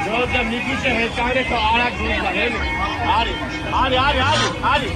Georgia Nikol hekare to arak bulsa hem. Ali.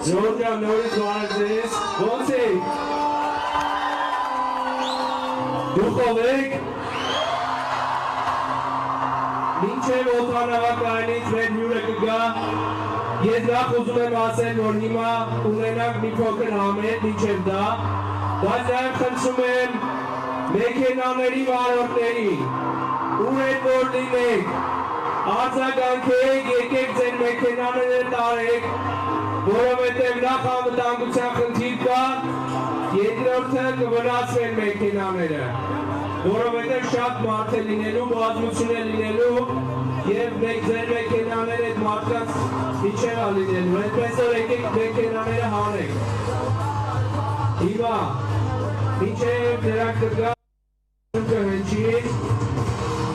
Georgia knows what it is. What's it? Duchovic. Մինչև օտանավականից մեր հյուրը կգա, ես նախ ուզում եմ ասել, որ հիմա ունենանք մի փոքր համեր մինչև դա, բայց նաև խնդրում եմ մեքենաների վարորդների, ուր եք որ լինեք, արձագանքեք, եկեք ձեր մեքենաները տարեք, որովհետև նախ անվտանգության խնդիր կա, երկրորդը կվնասվեն մեքենաները, որովհետև շատ մարդ է լինելու, բազմություն է լինելու և ձեր մեքենաները այդ մարդկանց միջև է լինելու, այդպես որ եկեք մեքենաները հանեք։ Հիմա, մինչև դրանք կգան կհնչի,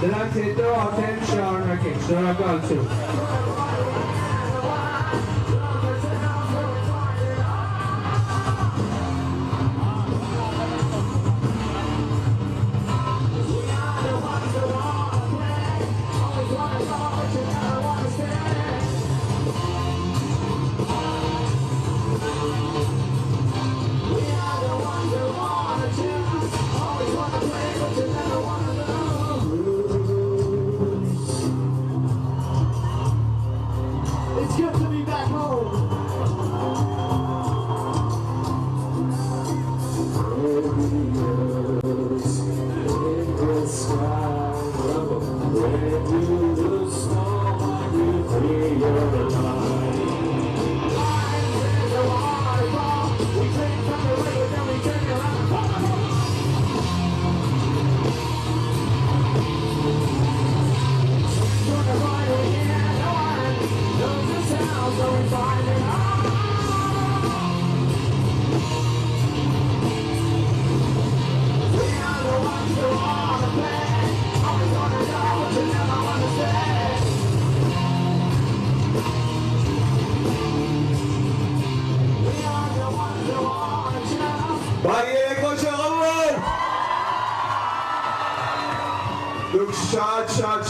դրանք հետո արդեն շարունակենք, շնորհակալություն։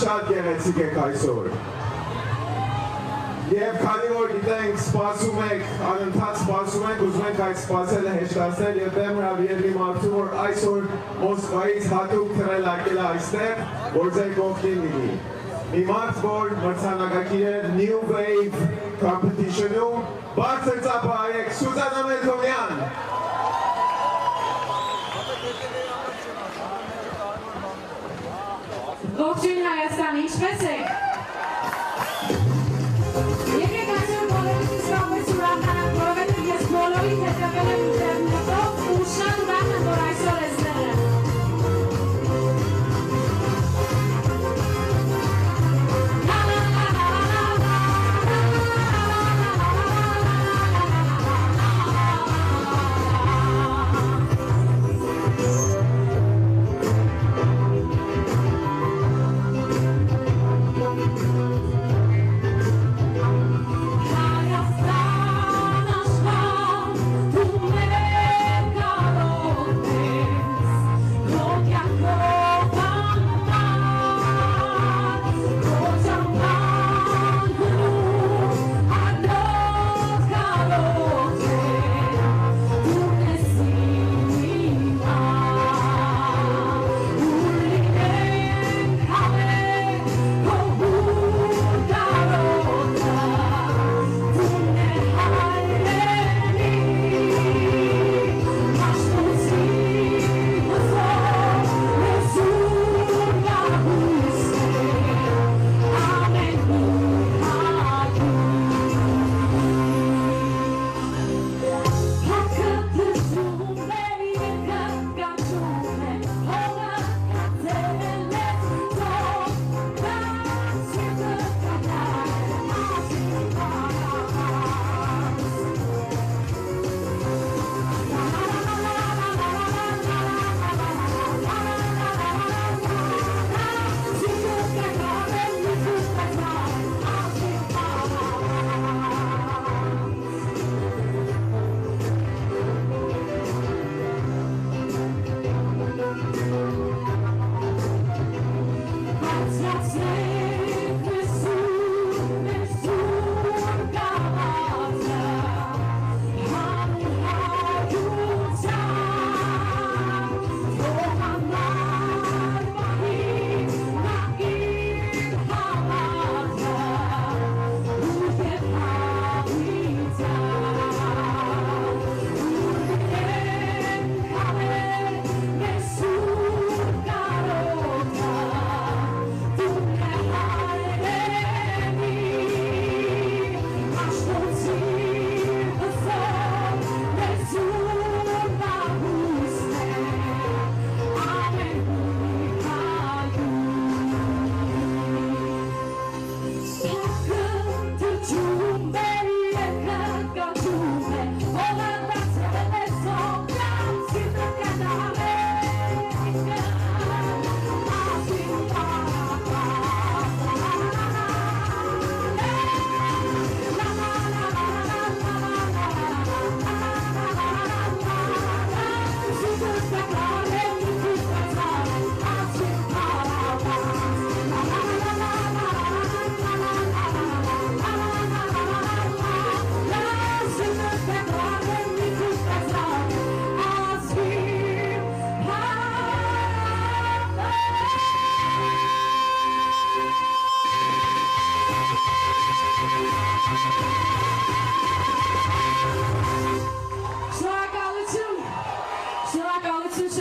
Շատ գեղեցիկ եք այսօր և քանի որ գիտենք սպասում եք, անընդհատ սպասում եք, ուզում ենք այդ սպասելը հեշտացնել և դեմ հրավիրել մի մարդու, որ այսօր Մոսկվայից հատուկ թռելակել է այստեղ, որ ձեր կողքին լինի։ Մի մարդ, որ մրցանակակիր է New Wave Competition-ում, բարձր ծափահարեք Սուզաննա Մելքոմյան։ Ողջույն Հայաստան, ինչպես եք։ Եկեք այսօր բոլորից իսկապես ուրախանանք, որովհետև ես բոլորին հետևել եմ ինտերնետով ու շատ ուրախ եմ, որ այսօր էստեղ եմ։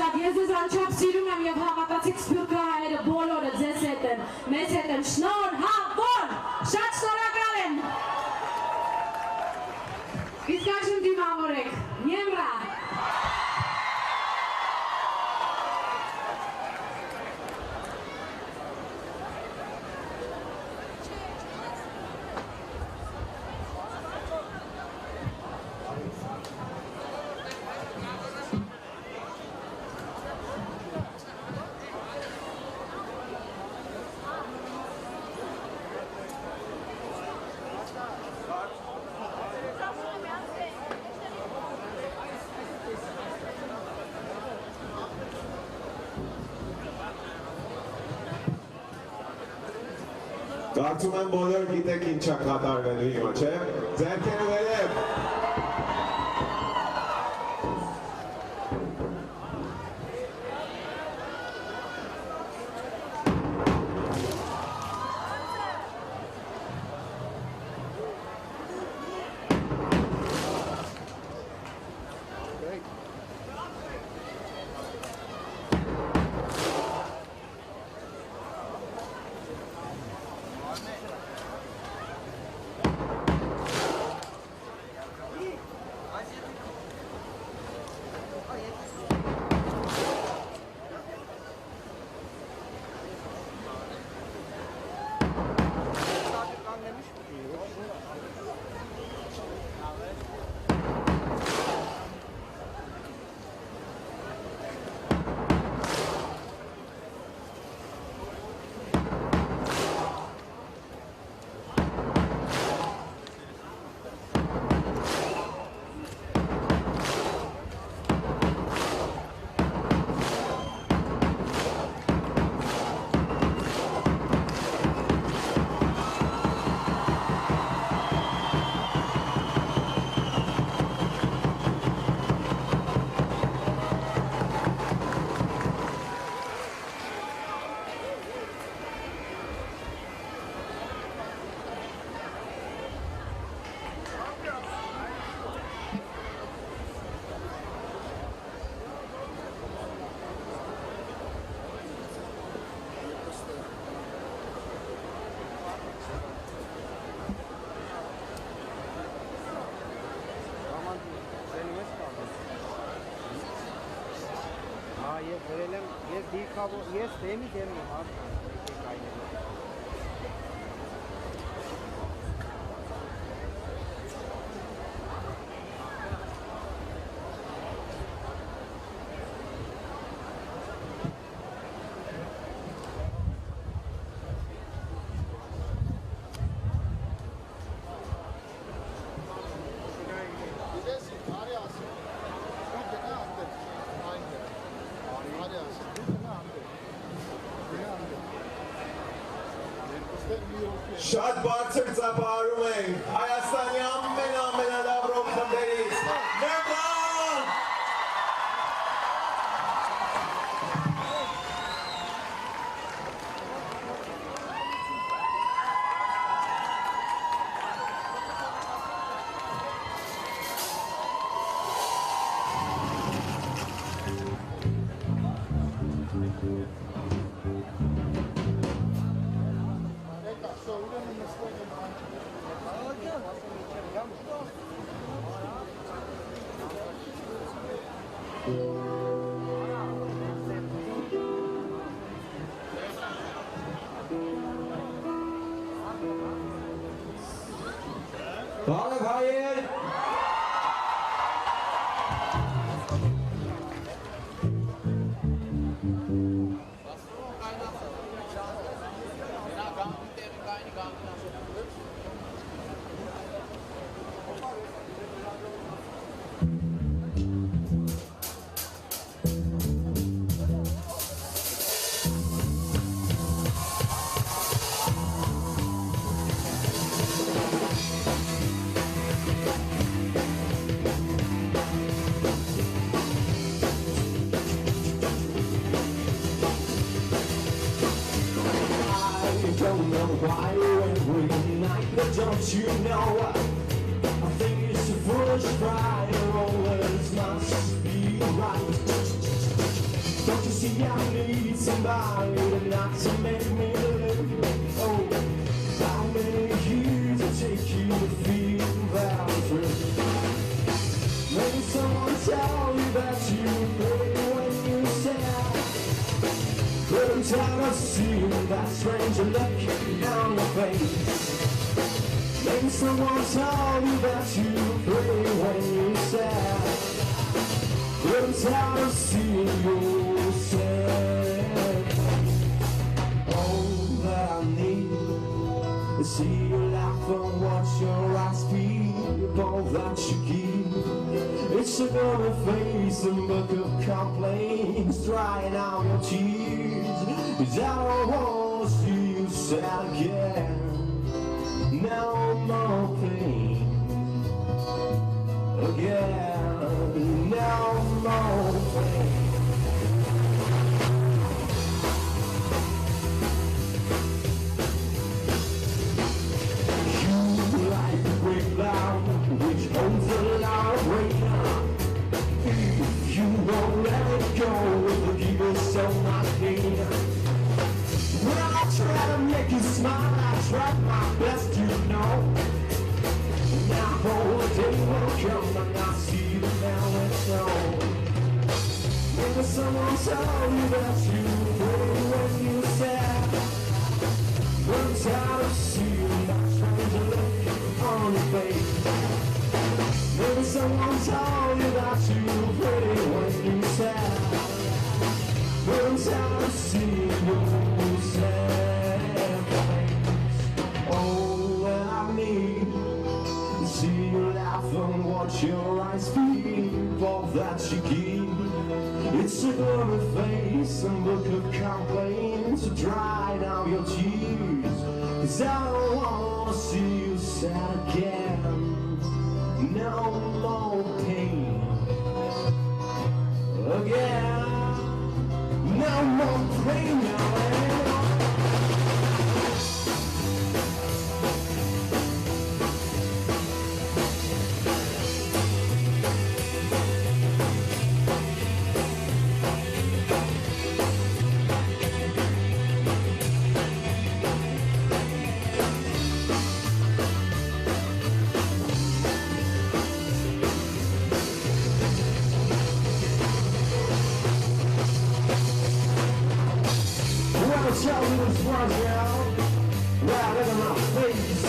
շատ, ես ձեզ անչափ սիրում եմ և հավատացիք սպյուրքա հայերը բոլորը ձեզ հետ են, մեզ հետ են, շնորհավոր, շատ շնորհակալ եմ։ Իսկ այժմ դիմավորեք, Նյեմրա։ Կարծում եմ բոլոր գիտեք ինչա կատարվելու հիմա, չէ՞։ Ձեռքերը վերև։ Yes, demi har. Շատ բարձր ծափահարում ենք Հայաստանի ամենալավ ռոք խմբերից Yerevan! Բարև հայեր։ Why when we night, but don't you know? I think it's a foolish pride, always must be right. I need somebody not to make me live. Oh, how many years it take you to feel that truth? Maybe someone tell you that you pray when you sad. But I'm tired of seeing that stranger look on your face. Maybe someone tell you that you pray when you sad. But I'm tired of seeing you sad. All that I need is see you laugh and watch your eyes speak. All that you give, it's a gonna face a book of complaints, drying out your tears. 'Cause I don't wanna see you sad again. No more pain again. No more pain. You like the great cloud which holds a lot of rain. If you won't let it go, it will give you so much pain. When I try to make you smile, I try my best, you know. Now the day will come and I see you now and so. Maybe someone tell you that you pray when you sad. But I'm tired of seeing that stranger look on your face. Maybe someone told you that you pray when you sad. But I'm tired of seeing you sad face. All that I need is see you laugh and watch your eyes speak. All that you give, it's a glory face and book of complaints to dry down your tears. 'Cause I don't wanna see you sad again. No more pain again. No more pain again. Tell me what's wrong now. Well, look at my face.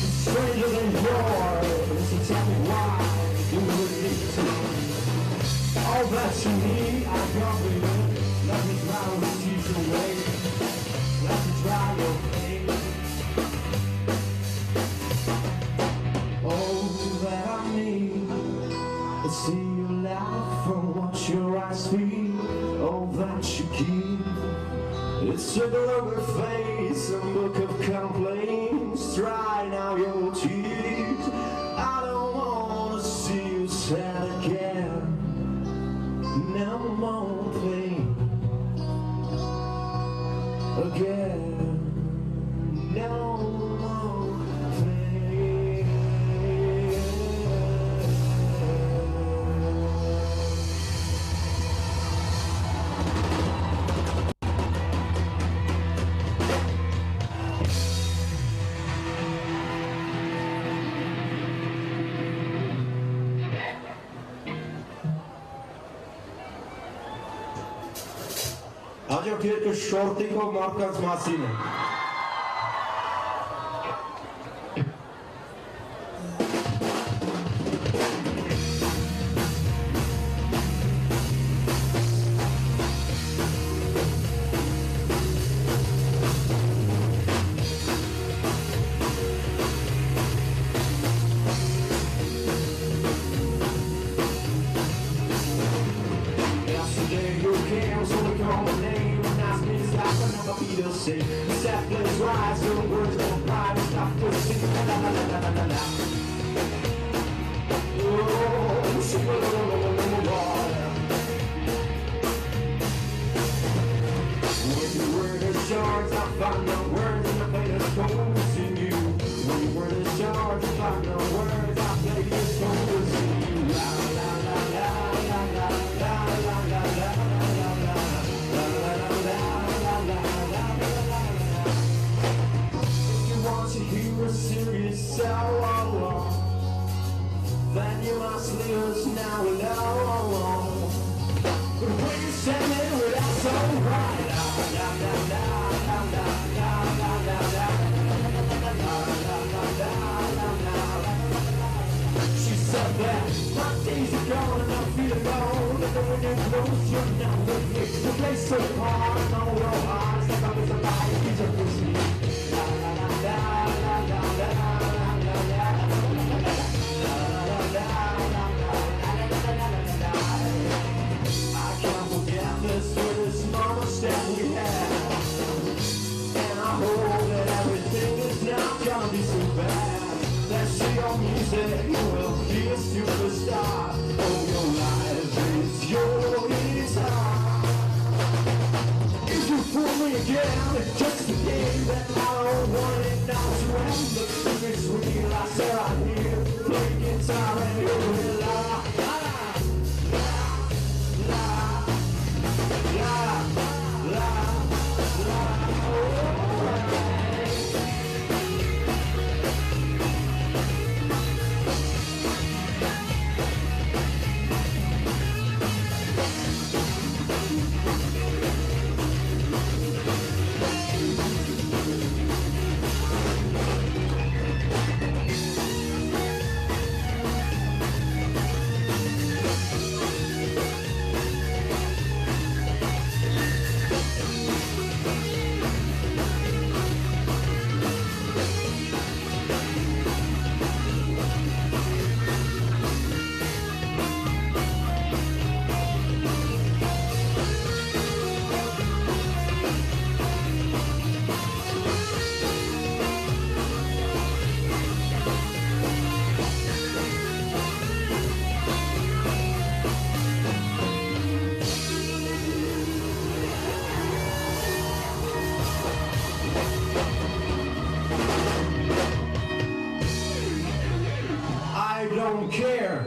It's stranger than yours. So tell me why you would need to. All that you need, I got me. Let me try to teach your way. Let me try your pain. All that I need is see you laugh and watch your eyes speak. All that you give, it's a glory face, a book of complaints, dry now your tears. I don't wanna see you sad again. No more pain again. No more pain. Հաջորդ երկը շորտիկով մարդկանց մասին է։ Yesterday you came, so we call my name, and ask me to stop, I'll never be the same. The sad place rise, no words don't lie, stop pushing, la la la la la la la. Oh, sing a la la la la la la. When you were the shards, I found no words, and I played the songs in you. When you were the shards, I found no words, I played the songs in you. La la la la la la la la la la la la. must leave us now alone. But when you're standing without so right, she said that my days are gone and I feel alone. And when you're close, you're not with me. The place so hard, no your eyes, like I was alive, you just push me. I can't forget the sweetest moments that we had, and I hope that everything is not gonna be so bad. Let's see your music, you will be a superstar. Oh, your life is your guitar. If you fool me again, it's just a game that I don't want it now to end. Look secrets real, I said I hear play guitar and you will la la la la la la. I don't care.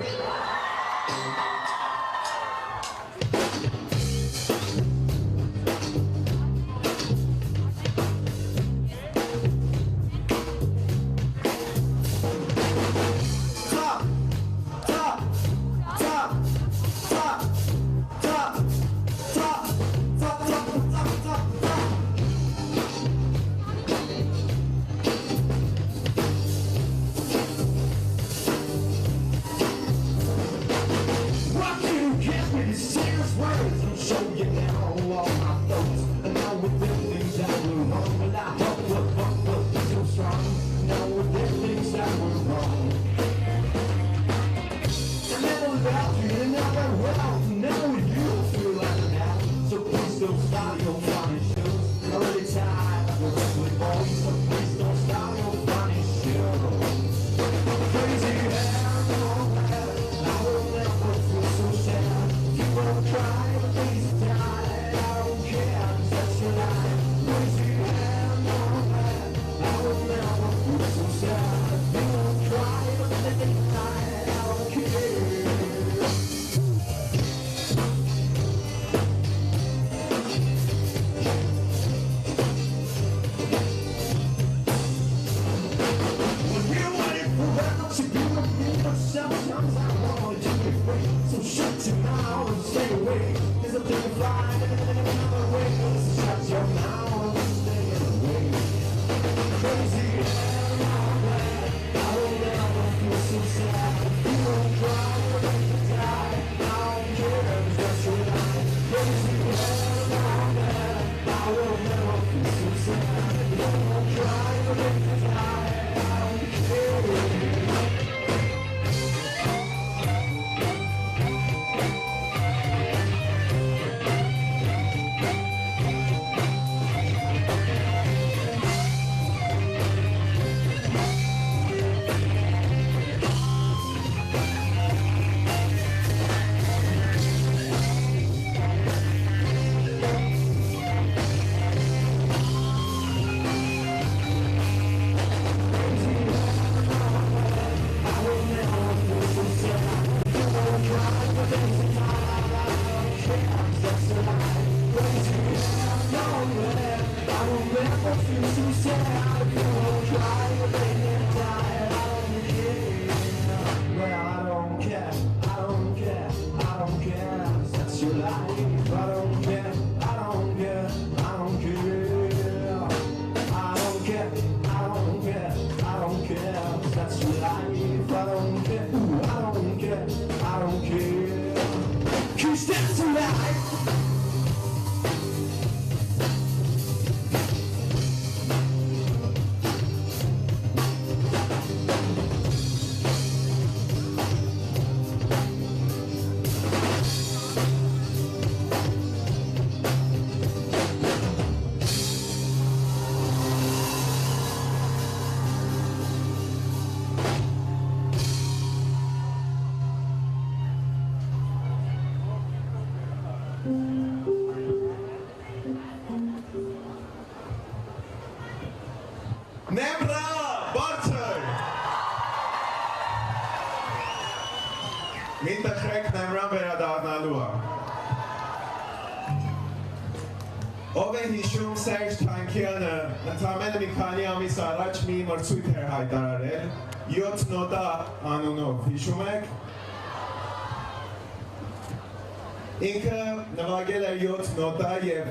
Well, I don't care. Մին տխրեք նեմրան վերադառնալու է։ Ով է հիշում Serj Tankian-ը ընդամենը մի քանի ամիս առաջ մի մրցույթ էր հայտարարել 7 նոտա անունով, հիշում եք։ Ինքը նվագել էր 7 նոտա և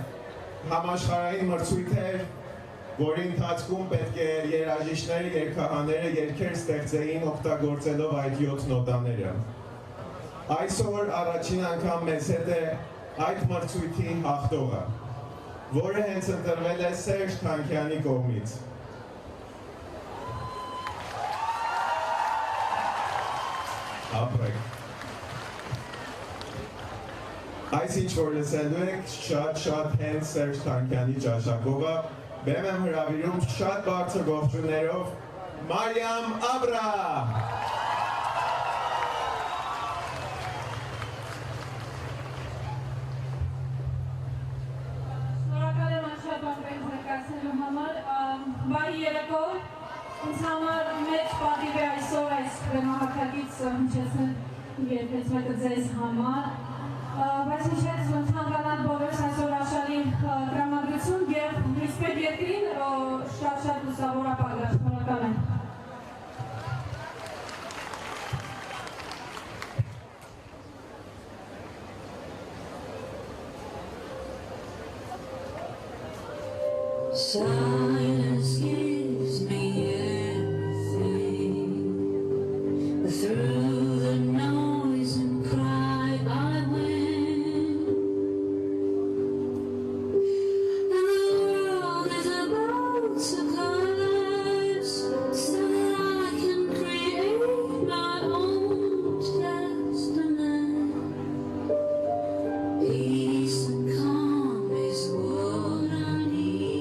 համաշխարհային մրցույթ էր, որի ընթացքում պետք է երաժիշտները, երգահանները երգեր ստեղծեին օգտագործելով այդ 7 նոտաները։ Այսօր առաջին անգամ մեզ հետ է այդ մրցույթի հաղթողը, որը հենց ընտրվել է Serj Tankian-ի կողմից։ Ապրեք։ Այս ինչ որ լսելու եք շատ հենց Serj Tankian-ի ճաշակովը, բեմ եմ հրավիրում շատ բարձր ողջույններով Մարիամ Աբրա։ Բարի երեկո, ինձ համար մեծ պատիվ է այսօր այս հարթակից հնչեցնել երբեց մեկը ձեզ համար, բայց հիշեց թանկանալ բոլորս այսօր աշխարհի տրամադրություն և իսպետ երկրին շատ լուսավոր ապագա, շնորհակալ եմ։ Silence gives me everything. Through the noise and cry I win. And the world is about to collapse, so that I can create my own testament. Peace and calm is what I need.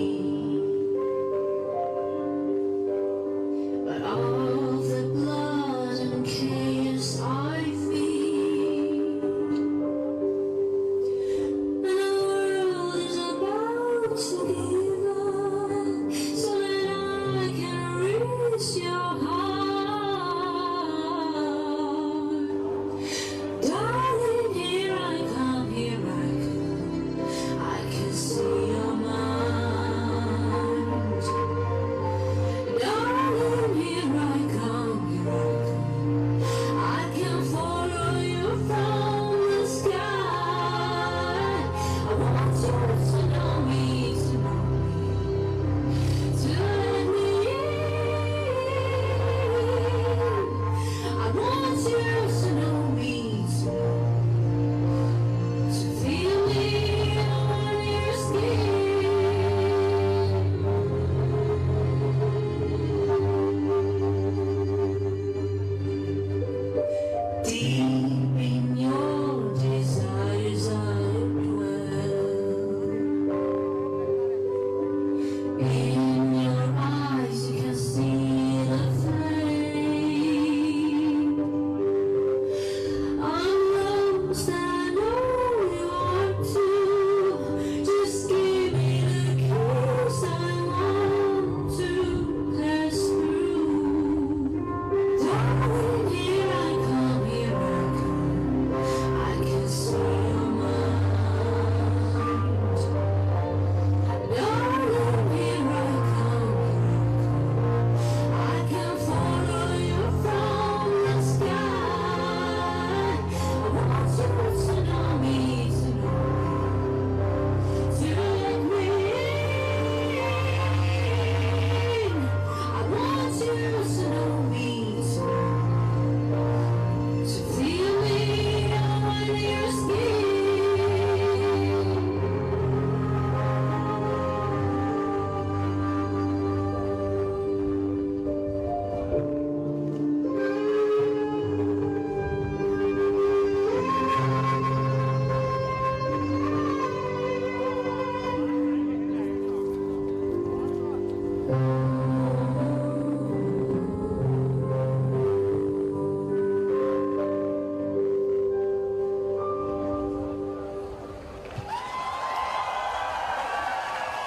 But all the blood and chaos I feed, and the world is about to give up, so that I can reach your heart. Darling, here I come, I can see your mind. Darling, here I come, I can follow you from the sky. I want you to know me, to let me in. I want you to know me, to feel me on your skin. Deep in your desires I dwell. In your eyes you can see the flame. I'm lost, I know you are too. Just give me the kiss I want to pass through. Darling, here I come, I can see your mind. Darling, here I come, I can follow you from the sky. I want you to know me, to let me in. I want you to know me, to feel me on your skin.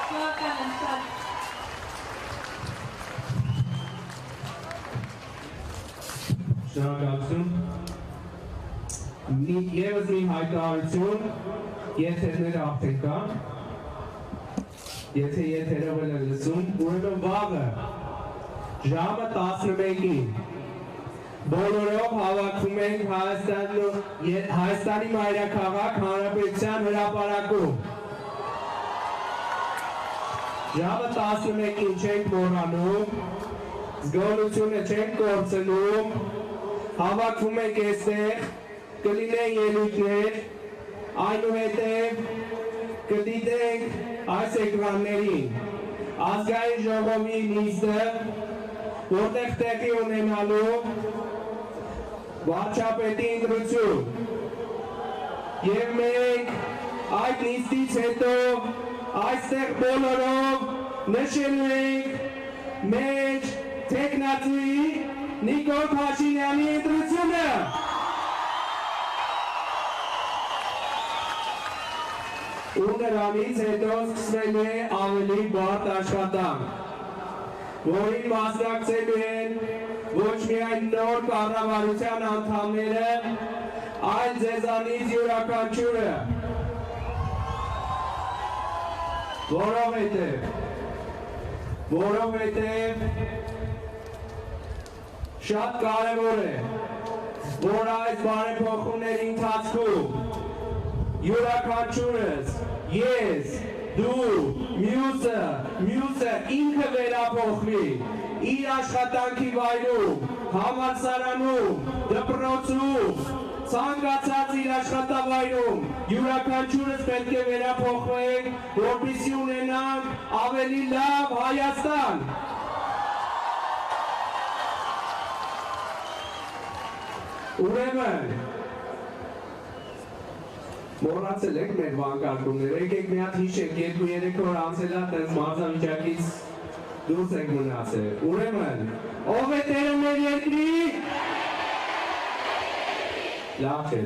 Շնորհակալ եմ շատ։ Շնորհակալություն։ Եվս մի հայտարարություն, եթերները արդեն կան, եթե եթերով են լսում, ուրեմն վաղը, ժամը 11-ին, բոլորով հավաքվում ենք Հայաստանի մայրաքաղաք Հանրապետության հրապարակում։ Ժամը 11-ին չենք մոռանում, զգոնությունը չենք կորցնում, հավաքվում ենք այստեղ, կլինեն ելույթներ, այնուհետև կդիտենք այս էկրաններին ազգային ժողովի նիստը, որտեղ տեղի ունենալու վարչապետի ընտրություն։ Եվ մենք այդ նիստից հետո այստեղ բոլորով նշելու ենք մեր թեկնածուի Նիկոլ Փաշինյանի ընտրությունը։ Ու նրանից հետո սկսվելու է ավելի բարդ աշխատանք, որին մասնակցելու են ոչ միայն նոր կառավարության անդամները, այլ ձեզանից յուրաքանչյուրը, որովհետև շատ կարևոր է, որ այս բարեփոխումների ընթացքում յուրաքանչյուրս, ես, դու, մյուսը ինքը վերափոխվի իր աշխատանքի վայրում, համալսարանում, դպրոցում, ցանկացած իր աշխատավայրում, յուրաքանչյուրս պետք է վերափոխվենք, որպեսզի ունենանք ավելի լավ Հայաստան։ Ուրեմն մոռացել եք մեր վանկարկումները, եկեք մի հատ հիշեք, 2-3 օր անցել է տես մարզավիճակից դուրս եք մնացել։ Ուրեմն, ով է տերը մեր երկրի։ Լավ չէ։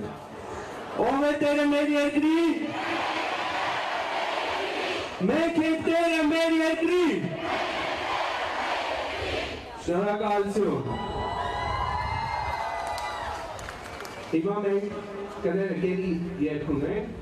Ով է տերը մեր երկրի։ Մենք ենք տերը մեր երկրի։ Շնորհակալություն։ Հիմա մենք կներգերի երկուն ենք։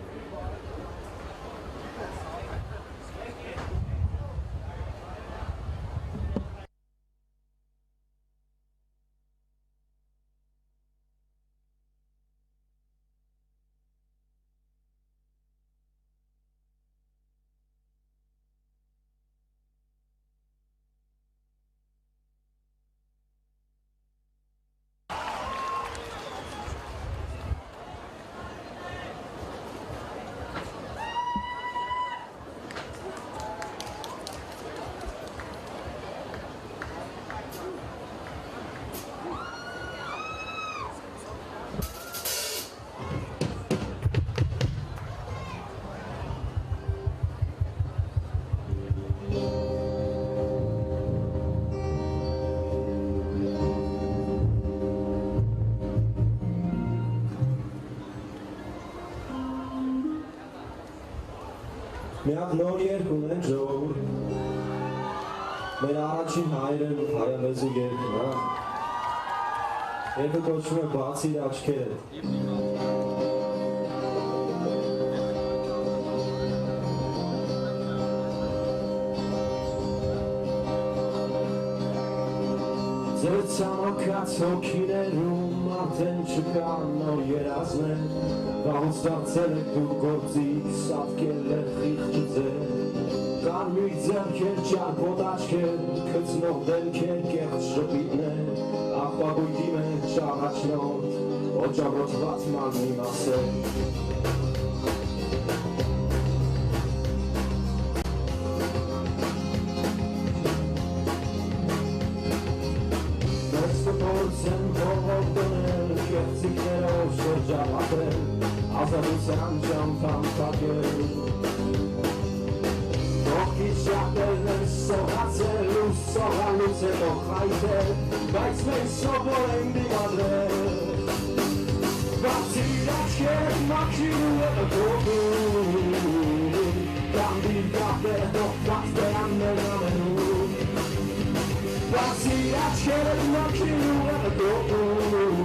Մի հատ նոր երգ ունենք ժողովուրդ, մեր առաջին հայրեն հայալեզու երգն, երգը կոչվում է բացիր աչքերը։ Ձեր ցամաքած հոգիներում արդեն չկան նոր երազներ, վաղուց դարձել եք դուք գործից, սատկել է խիղճը ձեր, կարմիր ձեռքեր, ճարպոտ աչքեր, քծնող դեմքեր, կեղծ շպիտներ, աղբագույտի մեջ առաջնորդ, օջաղոտված մարմնի մասեր։ Փորձեմ փողով դնել, կեղծիքներով շրջապատել, ազատության ճամփան փակել։ Ողքից շատերն են սողացել ու սողալուց հետո խայթել, բայց մենք սովոր ենք դիմադրել։ Բացիր աչքեր, մաքրելու է գողում, կանդիր կապեր, դողված բերաններն ամենում։ Բացիր աչքեր, մաքրելու է գողում,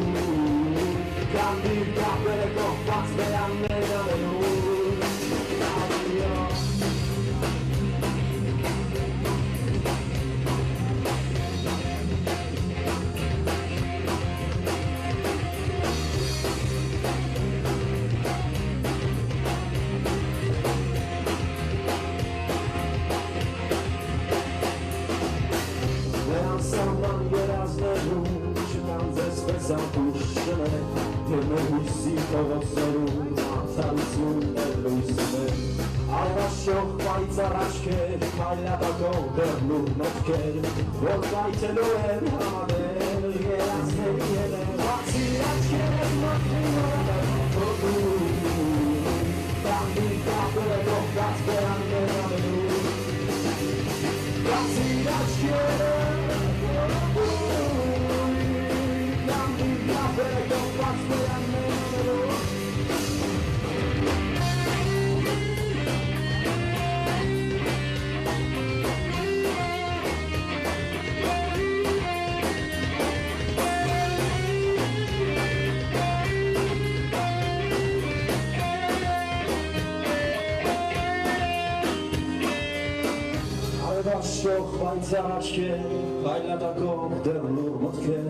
Շող վայցար աչքեր, հայլատակող դեղլուր մտքեր,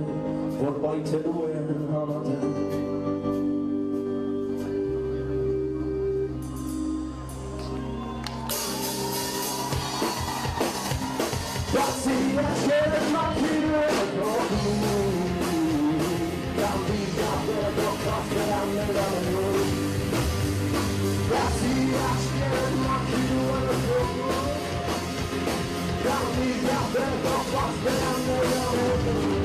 որ պայթելու են համատեն Բացի աչքերը մաքիրու են հողում Կամբի գապերը դոխած վերաններ ամենուր Բացի աչքերը մաքիրու են հողում Կամբի գապերը դոխած վերաններ ամենուր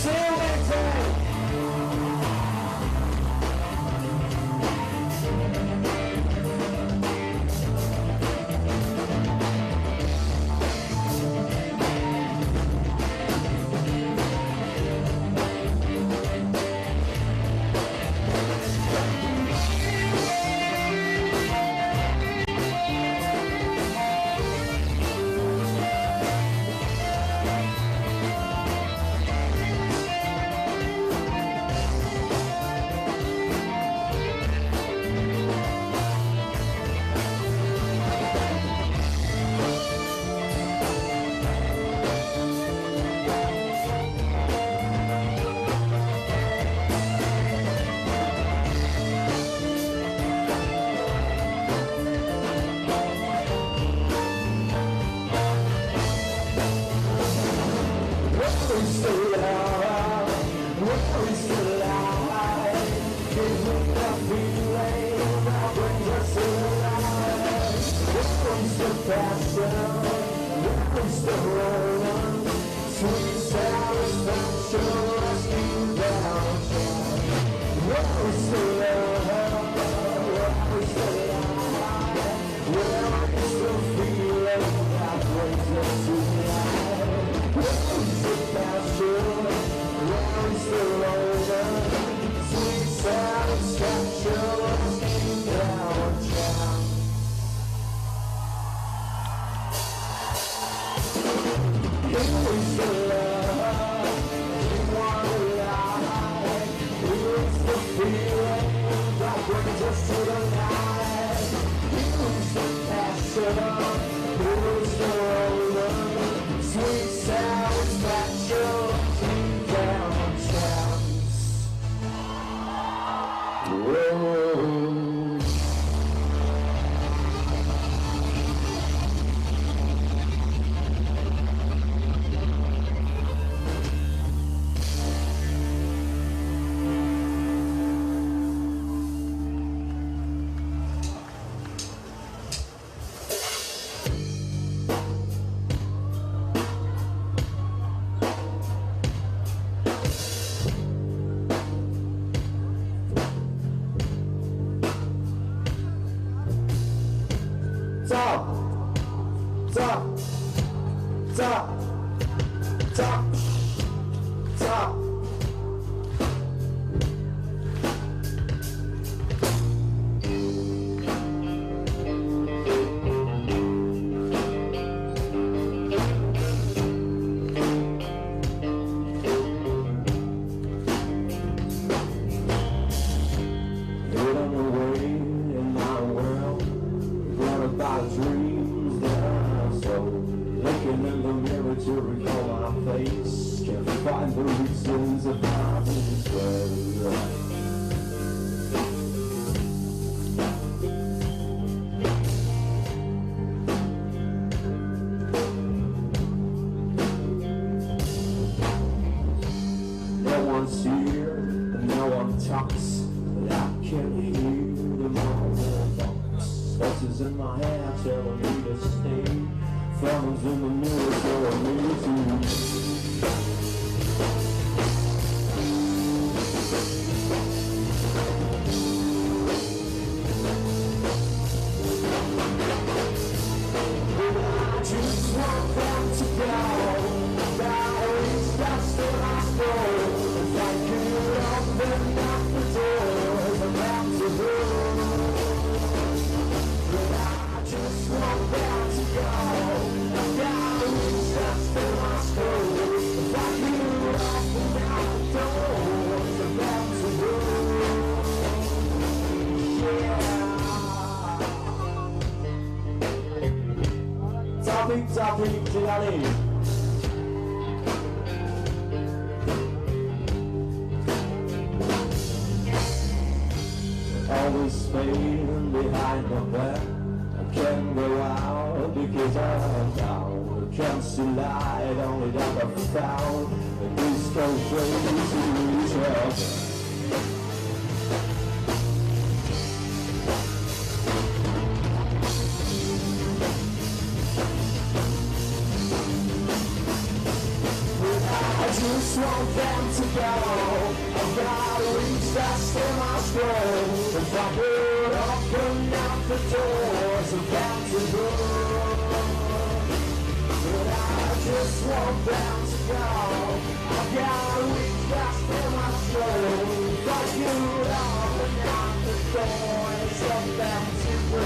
Say passion, where is the rolling? Sweet satisfaction, rescue down. Where is the love? Where is the light? Where is the feeling that brings us tonight? Where is the passion? Where is the rolling? Sweet satisfaction, rescue down. Here is the love, we want to lie. Here is the feeling that brings us to the night. Here is the passion, here is the rolling, sweet satisfaction, sweet down chance. Whoa. Always fading behind my back. I can't go out because I'm down. I can't see light, only that I found. And this goes crazy each other. I just want them to go. I've got to reach that stem I scroll. If I could open up the doors of them to go. But I just want them to go. I've got to reach that stem I scroll. If I could open up the doors of them to go.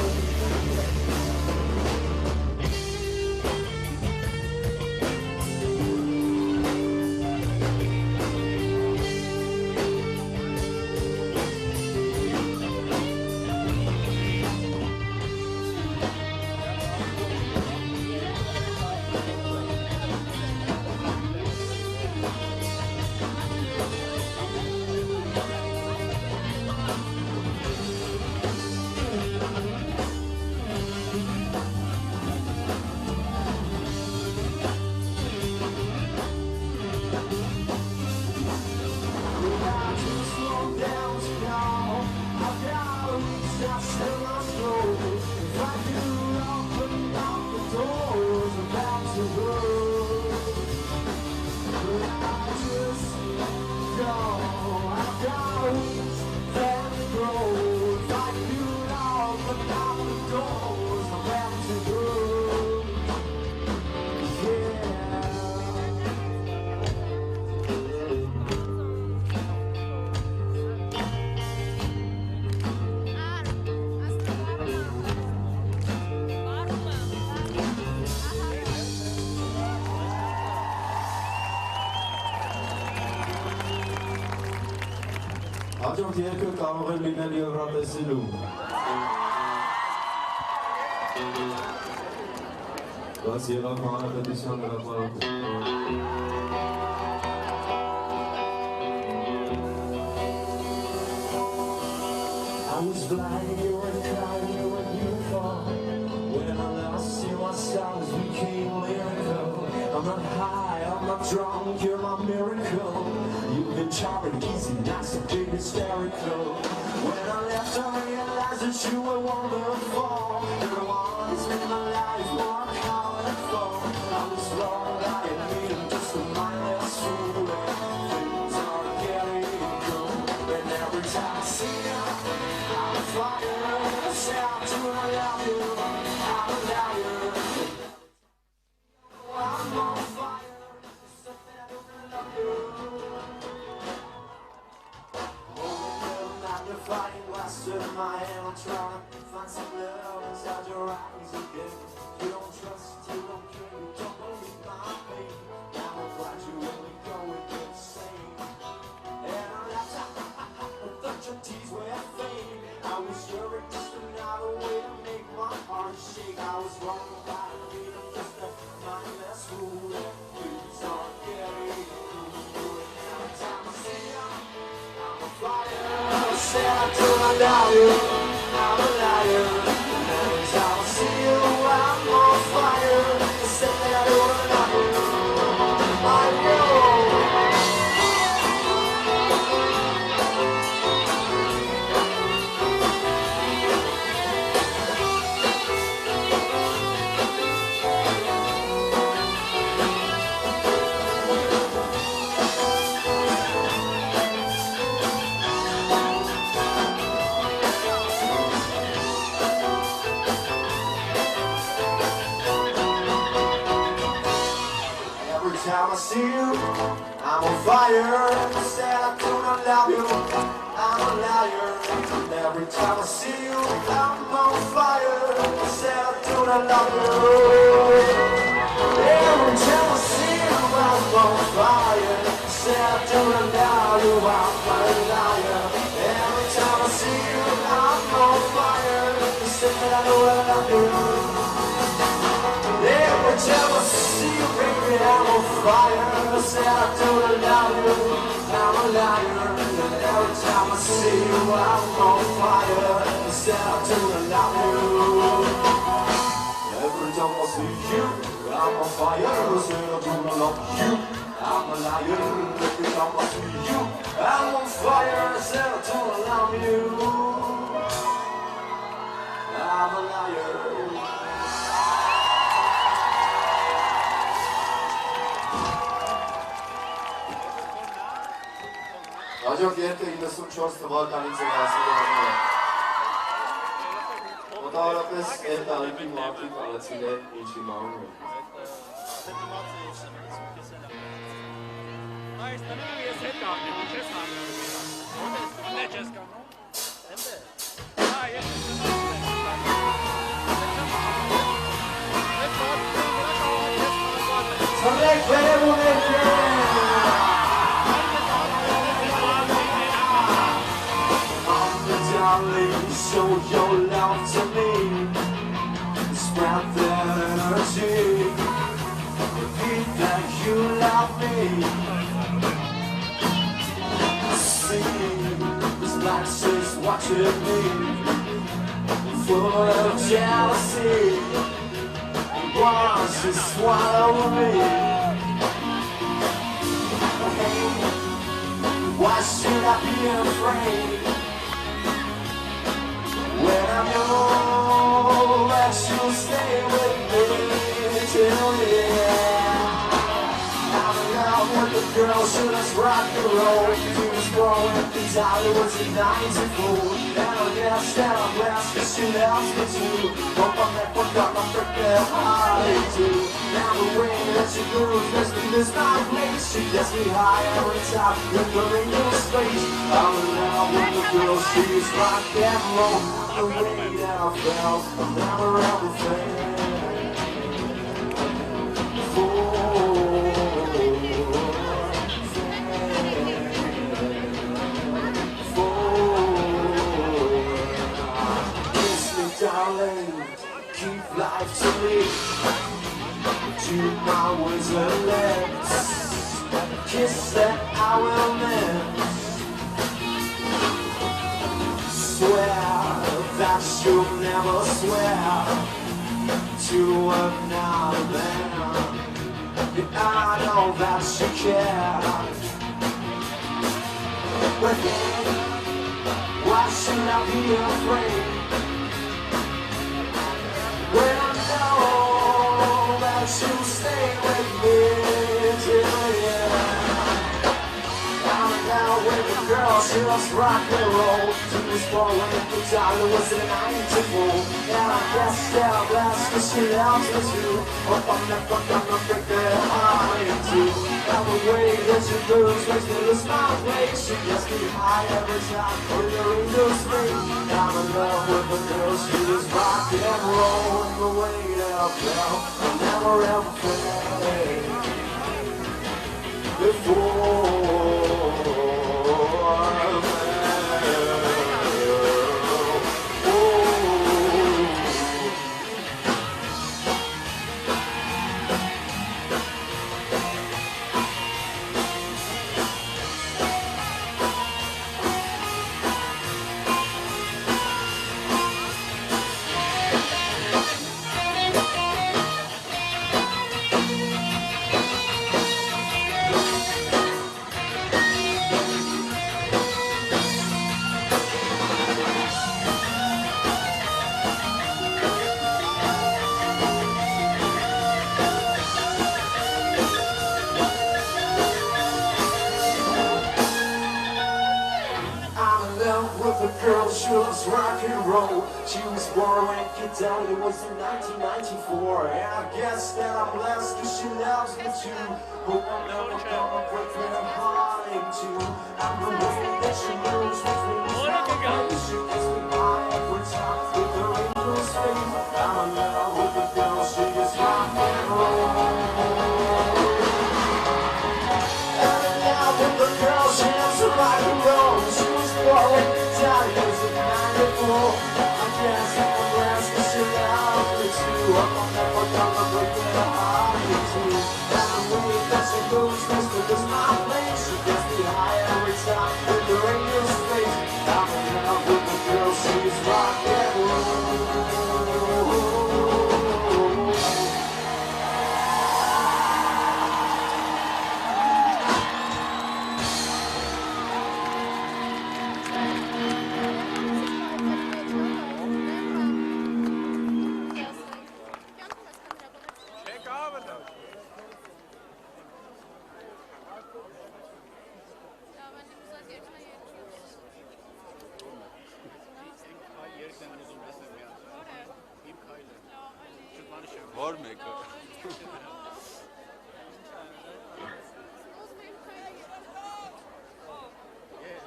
Հաջորդ երկը կարող է լինել Եվրատեսիլու։ Բայց եղավ հանրապետության հրապարակում։ I was blind, you were crying, you were beautiful. When I lost you, my songs became lyrical. I'm not high, I'm not drunk, you're my miracle. You've been charming, easy, not so big, hysterical. When I left, I realized that you were wonderful. You're the one that's made my life more colorful. I was flawed, I admit I'm just a mindless fool. Things are getting cool, and every time I see you, I'm a fire. I say I do, I love you, I'm a liar. I'm on fire, so that I don't love you. Magnifying glass in my hand, I'm trying to find some love inside your eyes again. You don't trust, you don't care, you don't believe my pain. Now I'm glad you only go and get insane. And I thought your teeth were fake. I was sure it just another way to make my heart shake. I was wrong about it, I'm just a mindless fool. Things are getting cool. Every time I see you, I'm a fire. I say I do, I love you, I'm a liar. Every time I see you, I'm on fire. I say I do, I love you, I know. Every time I see you, I'm on fire. Say I do not love you, I'm a liar. And every time I see you, I'm on fire. Say I do not love you. Every time I see you, I'm on fire. Say I do not love you, I'm a liar. Every time I see you, I'm on fire. Say I do not love you. Every time I see you, baby, I'm on fire. I say I don't love you, I'm a liar. And every time I see you, I'm on fire. I say I don't love you. Every time I see you, I'm on fire. I say I don't love you, I'm a liar. Every time I see you, I'm on fire. I say I don't love you, I'm a liar. Հաջորդ երկը 94 թվականից է հասել է։ Մոտավորապես այդ տարիքի մարդիկ արեցին է ինչի մահում է։ Show your love to me, spread that energy, repeat that you love me. See, this black shit's watching me, full of jealousy, it wants to swallow me. Hey, why should I be afraid? When I know that you'll stay with me till the end. I'm in love with the girl, she does rock and roll. She was growing these Hollywood's in 94. And I guess that I'm blessed cause she loves me too. Hope I never forgot my freaking heartache too. Now the way that she moves makes me miss my place. She gets me high every time with her in your space. I'm in love with the girl, she's rock and roll. The way that I felt, I'll never ever fail. For promise. Swear that you'll never swear to another man. And I know that you care. But then, why should I be afraid? When I know that you'll stay with me till the end. I'm in love with a girl, she loves rock and roll. She was born when the time was in 94. And I guess that I'm blessed cause she loves me too. Oh, I'm never gonna break that heart in two. And the way that she moves makes me lose my place. She gets me high every time when you're in the spring. I'm in love with a girl, she was rock and roll. And the way that I felt, I'll never ever forget before. She loves rock and roll. She was born when Kidali was in 1994. And I guess that I'm blessed cause she loves me too. But I'm never gonna break that heart in two. I'm the way that she moves with me. She gets me high every time with her angel's face. I'm in love with a girl, she is rock and roll. I'm in love with a girl, she loves rock and roll. She was born when Kidali was in 94. I guess I'm blessed cause she loves me too. I'm never gonna break that heart in two. And the way that she moves makes me lose my place. She gets me high every time with her angel's face. I'm in love with the girl, she's rock and roll.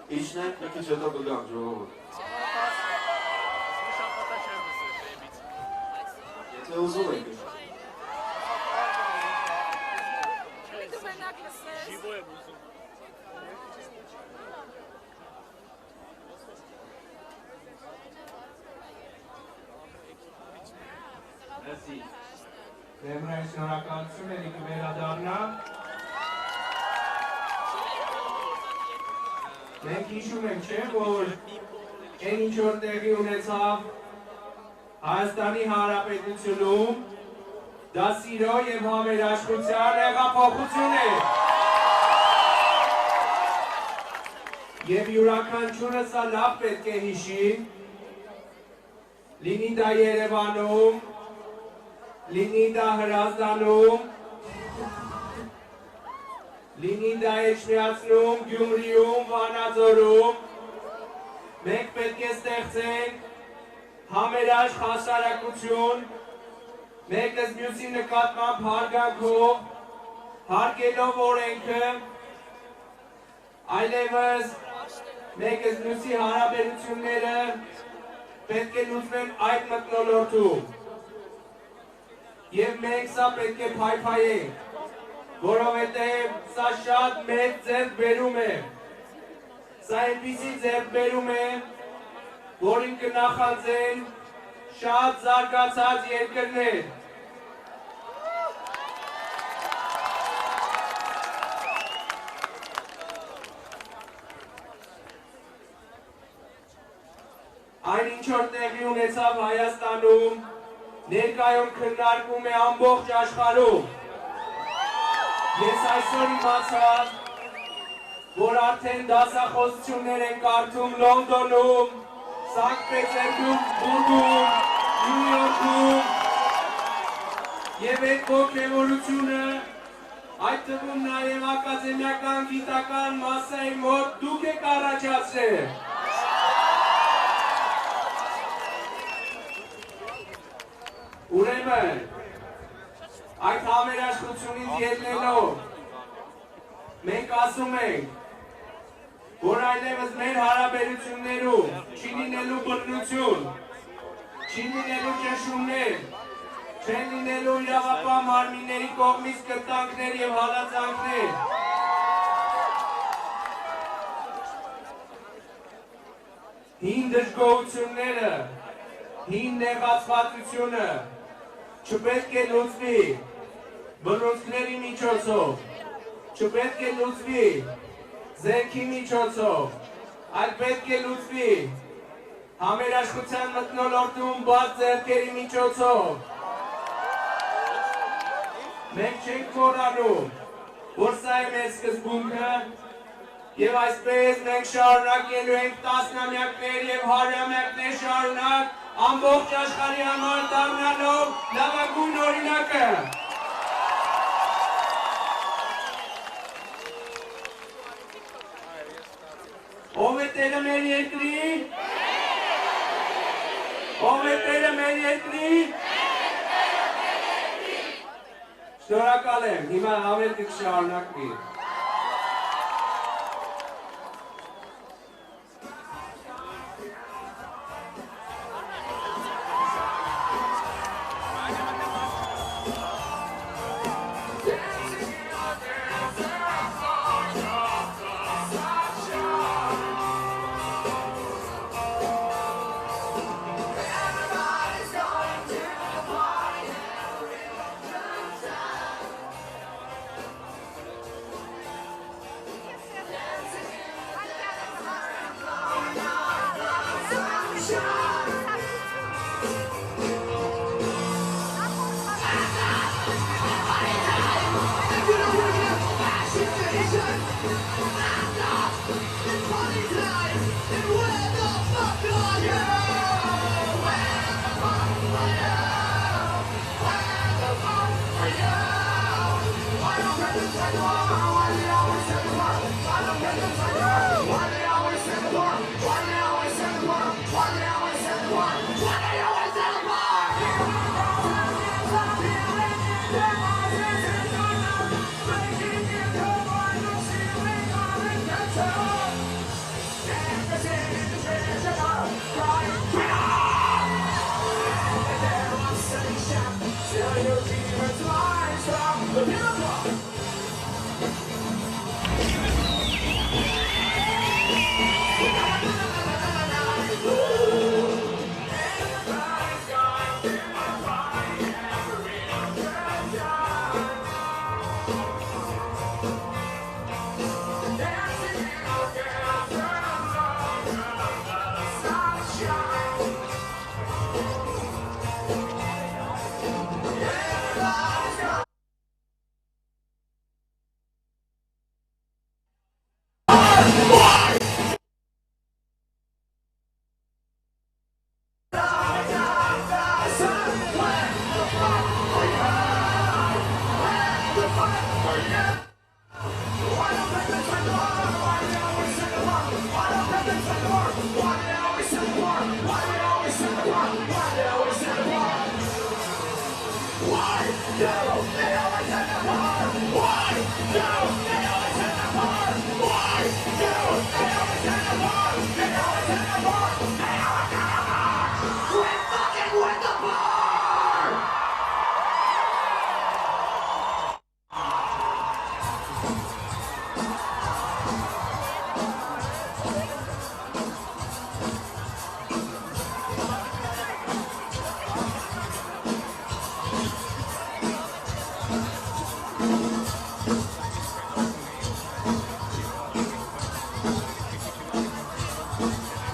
Իջնենք մի քիչ հետո կգանք ժողովուրդ։ Եթե ուզում եք։ Merci. Դեմրային շնորհակալություն ելի կվերադառնա։ Մենք հիշում ենք, չէ, որ այն ինչ որ տեղի ունեցավ Հայաստանի Հանրապետությունում, դա սիրո և համերաշխության հեղափոխություն է։ Եվ յուրաքանչյուրը սա լավ պետք է հիշի, լինի դա Երևանում, լինի դա Հրազդանում, լինի դա Էջմիածնում, Գյումրիում, Վանաձորում, մենք պետք է ստեղծենք համերաշխ հասարակություն, մեկս մյուսի նկատմամբ հարգանքով, հարգելով օրենքը, այլևս մեկս մյուսի հարաբերությունները պետք է լուծվեն այդ մթնոլորտում։ Եվ մենք սա պետք է փայփայենք, որովհետև սա շատ մեծ ձեռքբերում է։ Սա այնպիսի ձեռքբերում է, որին կնախանձեն շատ զարգացած երկրներ։ Այն ինչ որ տեղի ունեցավ Հայաստանում, ներկայում քննարկվում է ամբողջ աշխարհում։ Ես այսօր իմացա, որ արդեն դասախոսություններ են կարդում Լոնդոնում, Սանկտ Պետերբուրգում, Նյու Յորքում, եւ այդ ողջևորությունը, այդ թվում նաեւ ակադեմիական գիտական մասայի մոտ դուք եք առաջացրել։ Ուրեմն, այդ համերաշխությունից ելնելով, մենք ասում ենք, որ այլևս մեր հարաբերություններում չի լինելու բռնություն, չի լինելու ճնշումներ, չեն լինելու իրավապահ մարմինների կողմից կտանքներ եւ հալածանքներ։ Հին դժգոհությունները, հին նեղացվածությունը չպետք է լուծվի բռնությունների միջոցով, չպետք է լուծվի զենքի միջոցով, այլ պետք է լուծվի համերաշխության մթնոլորտում բաց ձեռքերի միջոցով։ Մենք չենք մոռանում, որ սա է մեր սկզբունքը, եւ այսպես մենք շարունակելու ենք տասնամյակներ եւ հարյուրամյակներ շարունակ ամբողջ աշխարհի համար դառնալով լավագույն օրինակը։ Ով է տերը մեր երկրի։ Շնորհակալ եմ, հիմա հավելքը կշարունակվի։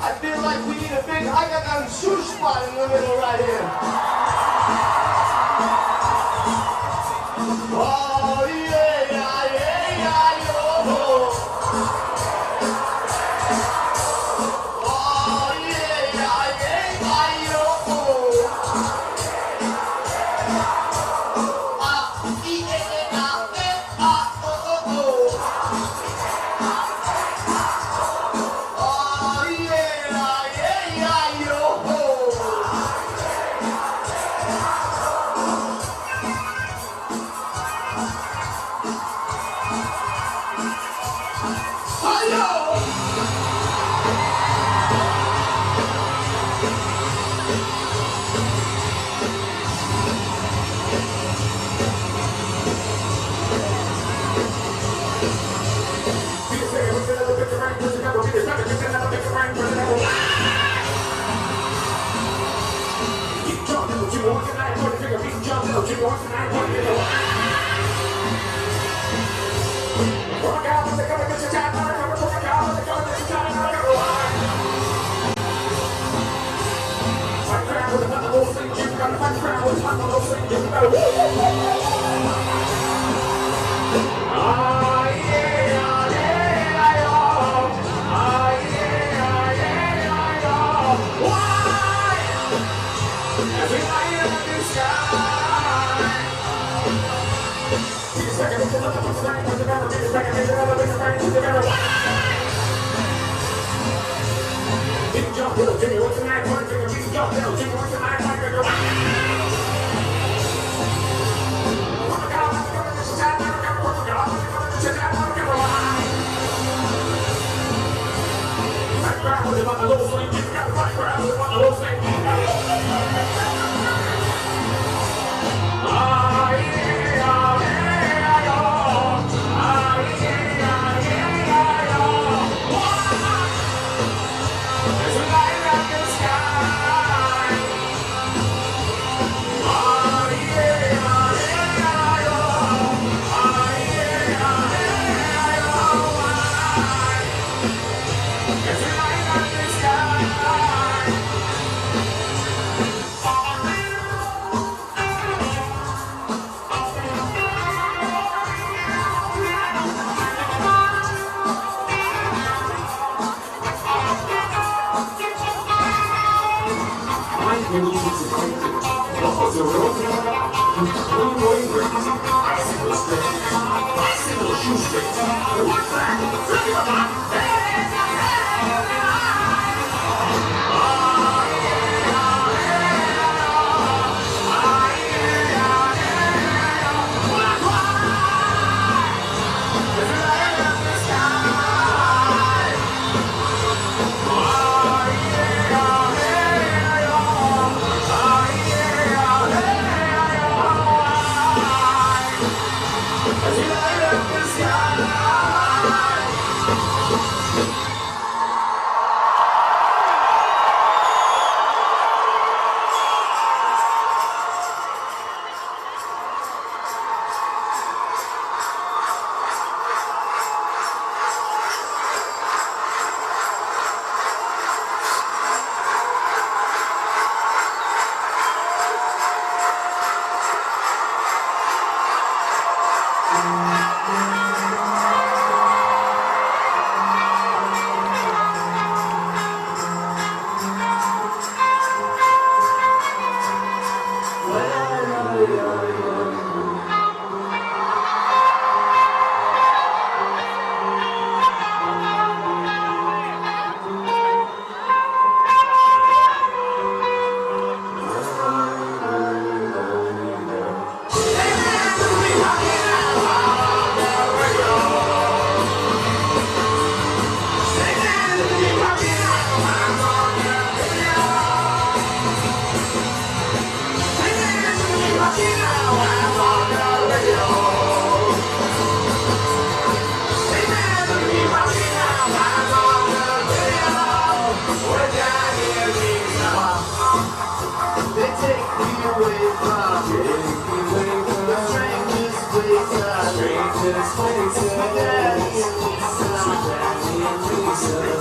I feel like we need a big Hagadan shoe spot in the middle right here. Oh yeah, yeah, yeah, yeah, yo. Oh yeah, yeah, yeah, yeah, yo.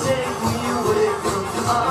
Take me away from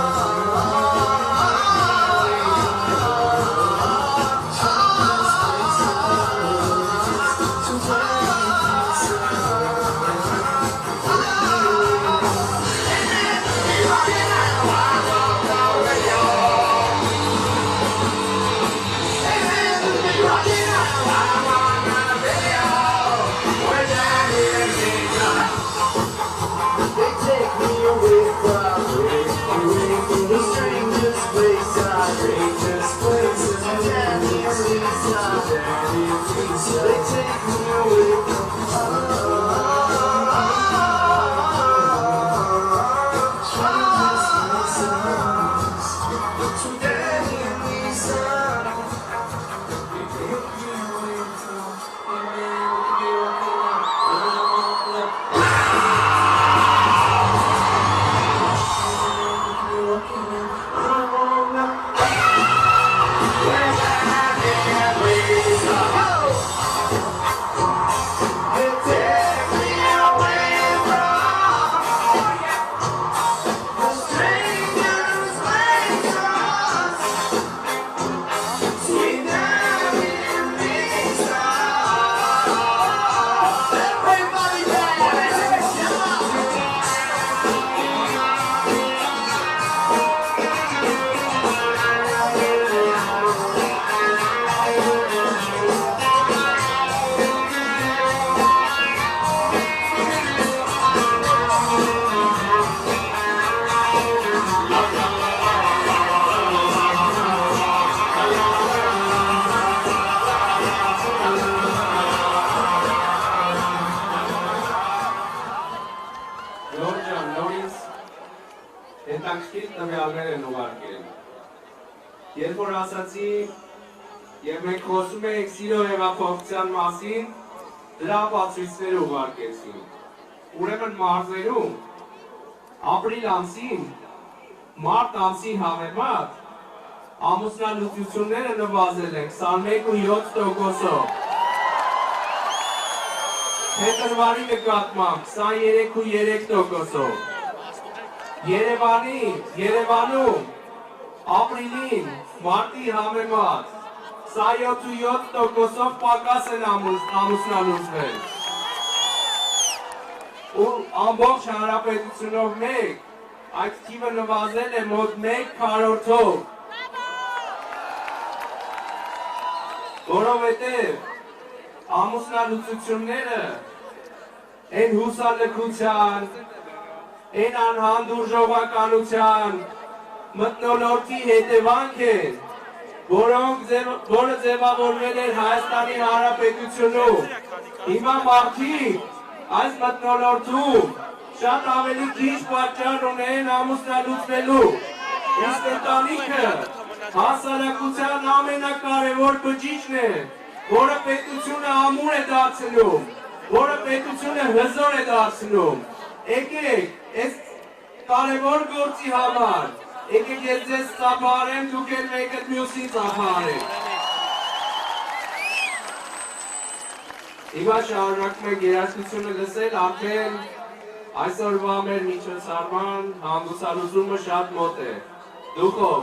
գալիս հետաքրքիր տվյալներ են ուղարկել։ Երբ որ ասացի եւ մենք խոսում ենք սիրո հեղափոխության մասին, դրա ապացույցներ ուղարկեցին։ Ուրեմն մարզերում ապրիլ ամսին, մարտ ամսի համեմատ ամուսնալուծությունները նվազել են 21.7%-ով։ Փետրվարի նկատմամբ 23.3%-ով։ Երևանում ապրիլին մարտի համեմատ 27.7%-ով պակաս են ամուսնալուծվել։ Ու ամբողջ հանրապետությունով մեկ այդ թիվը նվազել է մոտ 1/4-ով։ Որովհետև ամուսնալուծությունները են հուսալքության, են անհանդուրժողականության, մթնոլորտի հետևանք են, որը ձևավորվել էր Հայաստանի Հանրապետությունում։ Հիմա մարդիկ այս մթնոլորտում շատ ավելի քիչ պատճառ ունեն ամուսնալուծվելու։ Իսկ ընտանիքը հասարակության ամենակարևոր բջիջն է, որը պետությունը ամուր է դարձնում, որը պետությունը հզոր է դարձնում։ Եկեք այս կարևոր գործի համար, եկեք ես ձեզ ծափարեմ, դուք էլ մեկը մյուսին ծափարեք։ Հիմա շարունակում ենք երաժշտությունը լսել, արդեն այսօրվա մեր միջոցառման հանդիսալուծումը շատ մոտ է։ Դուխով։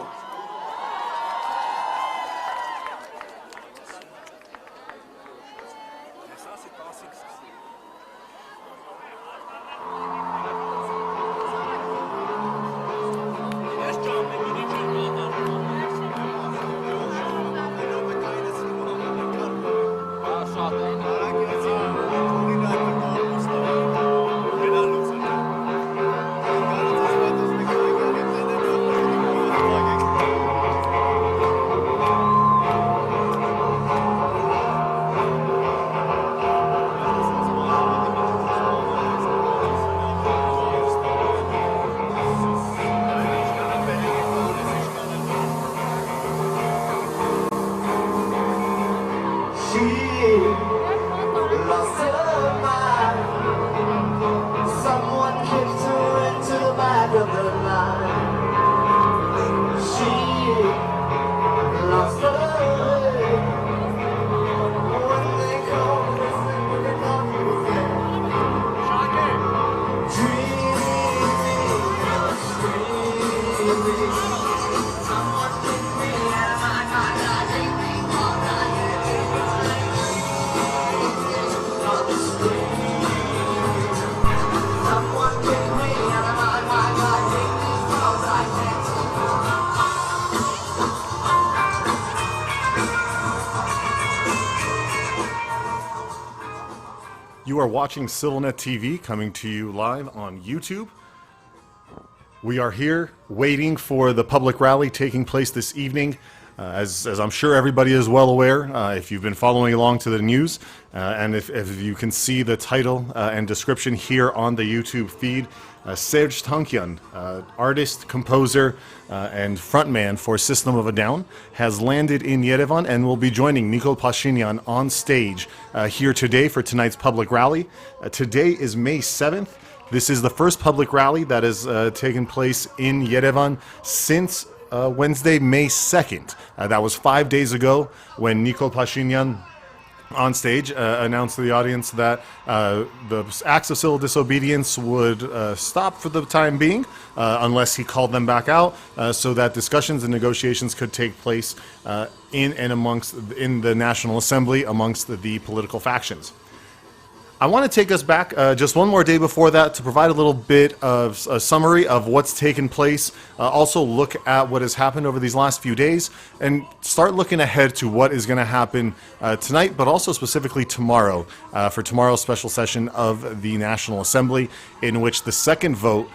You are watching ＳիվիլNet TV coming to you live on YouTube. We are here waiting for the public rally taking place this evening. As I'm sure everybody is well aware, if you've been following along to the news, and if you can see the title and description here on the YouTube feed, Serj Tankian, artist, composer, and frontman for System of a Down, has landed in Yerevan and will be joining Nikol Pashinyan on stage here today for tonight's public rally. Today is May 7th. This is the first public rally that has taken place in Yerevan since Wednesday, May 2nd. That was 5 days ago when Nikol Pashinyan on stage announced to the audience that the acts of civil disobedience would stop for the time being unless he called them back out so that discussions and negotiations could take place in the National Assembly amongst the political factions. I want to take us back just one more day before that to provide a little bit of a summary of what's taken place, also look at what has happened over these last few days, and start looking ahead to what is going to happen tonight, but also specifically tomorrow, for tomorrow's special session of the National Assembly, in which the second vote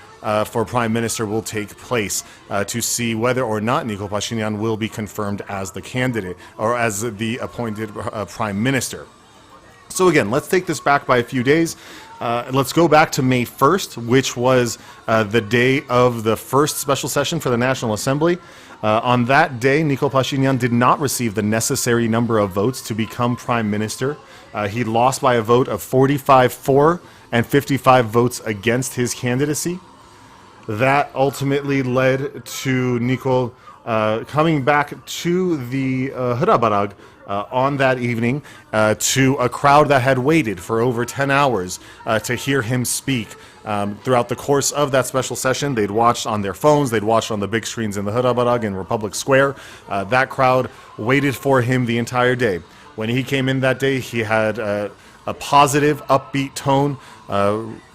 for Prime Minister will take place to see whether or not Nikol Pashinyan will be confirmed as the candidate or as the appointed Prime Minister. So again, let's take this back by a few days. Let's go back to May 1st, which was the day of the first special session for the National Assembly. On that day, Nikol Pashinyan did not receive the necessary number of votes to become prime minister. He lost by a vote of 45 for and 55 votes against his candidacy. That ultimately led to Nikol coming back to the Hrabarag on that evening to a crowd that had waited for over 10 hours to hear him speak. Throughout the course of that special session, they'd watched on their phones, they'd watched on the big screens in the Hrabarag in Republic Square. That crowd waited for him the entire day. When he came in that day, he had a positive, upbeat tone,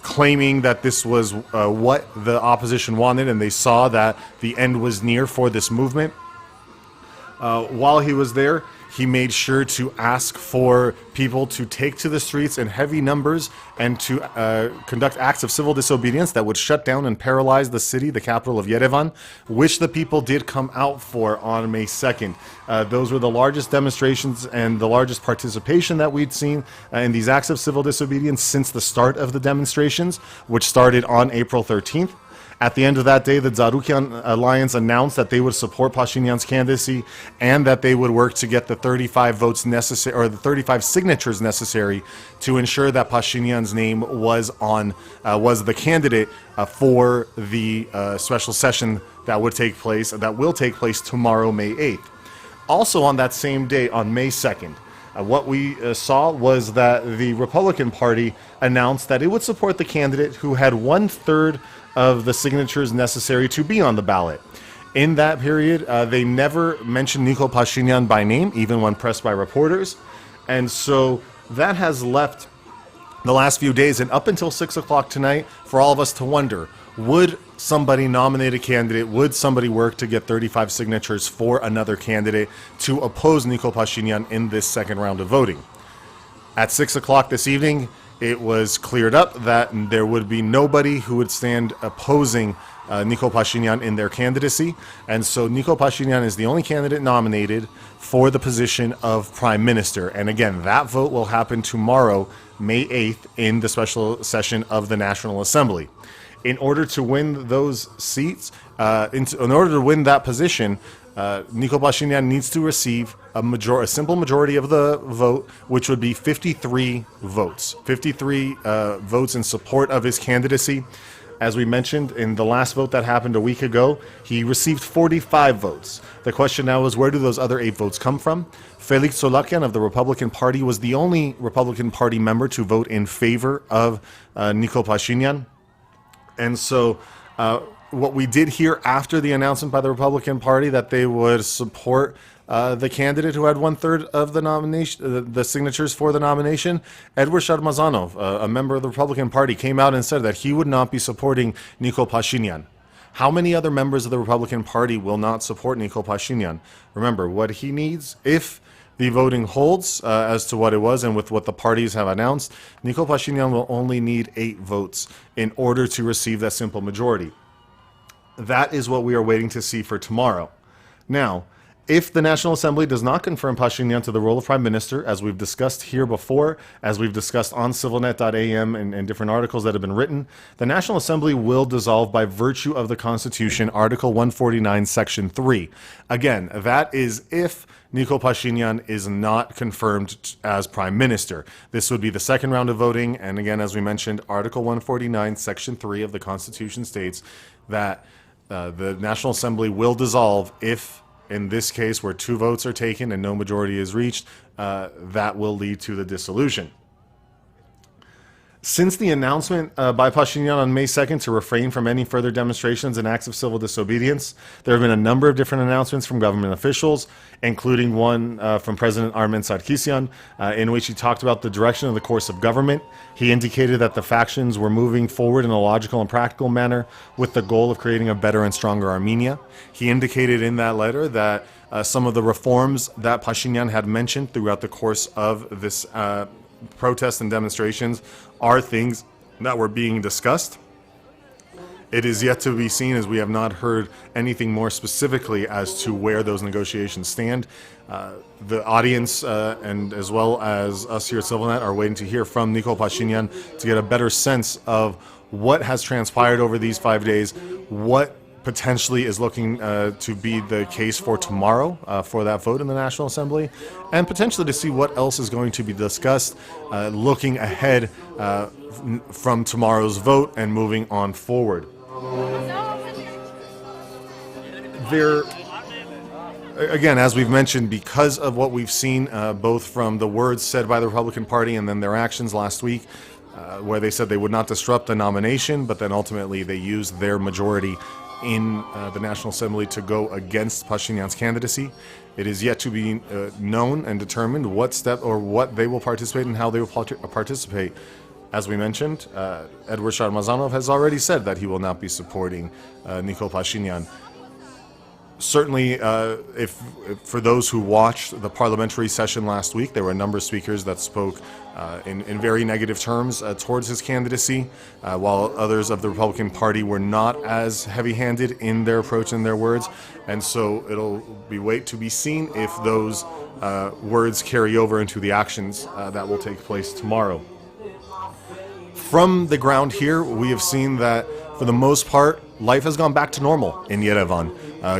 claiming that this was what the opposition wanted, and they saw that the end was near for this movement. While he was there, he made sure to ask for people to take to the streets in heavy numbers and to conduct acts of civil disobedience that would shut down and paralyze the city, the capital of Yerevan, which the people did come out for on May 2nd. Those were the largest demonstrations and the largest participation that we'd seen in these acts of civil disobedience since the start of the demonstrations, which started on April 13th. At the end of that day, the Zarukian Alliance announced that they would support Pashinyan's candidacy and that they would work to get the 35 votes necessary, or the 35 signatures necessary, to ensure that Pashinyan's name was the candidate for the special session that will take place tomorrow, May 8th. Also on that same day, on May 2nd, what we saw was that the Republican Party announced that it would support the candidate who had 1/3 of the signatures necessary to be on the ballot. In that period, they never mentioned Nikol Pashinyan by name, even when pressed by reporters. And so that has left the last few days and up until 6 o'clock tonight for all of us to wonder, would somebody nominate a candidate? Would somebody work to get 35 signatures for another candidate to oppose Nikol Pashinyan in this second round of voting? At 6 o'clock this evening, it was cleared up that there would be nobody who would stand opposing Nikol Pashinyan in their candidacy. And so Nikol Pashinyan is the only candidate nominated for the position of prime minister. And again, that vote will happen tomorrow, May 8th, in the special session of the National Assembly. In order to win those seats, in order to win that position, Nikol Pashinyan needs to receive a simple majority of the vote, which would be 53 votes. 53 votes in support of his candidacy. As we mentioned in the last vote that happened a week ago, he received 45 votes. The question now is, where do those other 8 votes come from? Felix Tsolakian of the Republican Party was the only Republican Party member to vote in favor of Nikol Pashinyan. And so what we did hear after the announcement by the Republican Party that they would support the candidate who had 1/3 of the nomination, the signatures for the nomination, Edward Sharmazanov, a member of the Republican Party, came out and said that he would not be supporting Nikol Pashinyan. How many other members of the Republican Party will not support Nikol Pashinyan? Remember, what he needs, if the voting holds as to what it was and with what the parties have announced, Nikol Pashinyan will only need 8 votes in order to receive that simple majority. That is what we are waiting to see for tomorrow. Now, if the National Assembly does not confirm Pashinyan to the role of Prime Minister, as we've discussed here before, as we've discussed on civilnet.am and different articles that have been written, the National Assembly will dissolve by virtue of the Constitution, Article 149, Section 3. Again, that is if Nikol Pashinyan is not confirmed as Prime Minister. This would be the second round of voting, and again, as we mentioned, Article 149, Section 3 of the Constitution states that the National Assembly will dissolve if, in this case, where 2 votes are taken and no majority is reached, that will lead to the dissolution. Since the announcement by Pashinyan on May 2nd to refrain from any further demonstrations and acts of civil disobedience, there have been a number of different announcements from government officials, including one from President Armen Sarkisian, in which he talked about the direction of the course of government. He indicated that the factions were moving forward in a logical and practical manner with the goal of creating a better and stronger Armenia. He indicated in that letter that some of the reforms that Pashinyan had mentioned throughout the course of this protests and demonstrations are things that were being discussed. It is yet to be seen, as we have not heard anything more specifically as to where those negotiations stand. The audience and as well as us here at ＳիվիլՆեթ are waiting to hear from Nikol Pashinyan to get a better sense of what has transpired over these 5 days, what potentially is looking to be the case for tomorrow for that vote in the National Assembly, and potentially to see what else is going to be discussed looking ahead from tomorrow's vote and moving on forward. There, again, as we've mentioned, because of what we've seen both from the words said by the Republican Party and then their actions last week, where they said they would not disrupt the nomination, but then ultimately they used their majority in the National Assembly to go against Pashinyan's candidacy. It is yet to be known and determined what step or what they will participate in, how they will participate. As we mentioned, Edward Sharmazanov has already said that he will not be supporting Nikol Pashinyan. Certainly, if for those who watched the parliamentary session last week, there were a number of speakers that spoke in very negative terms towards his candidacy, while others of the Republican Party were not as heavy-handed in their approach and their words. And so it'll wait to be seen if those words carry over into the actions that will take place tomorrow. From the ground here, we have seen that for the most part, life has gone back to normal in Yerevan.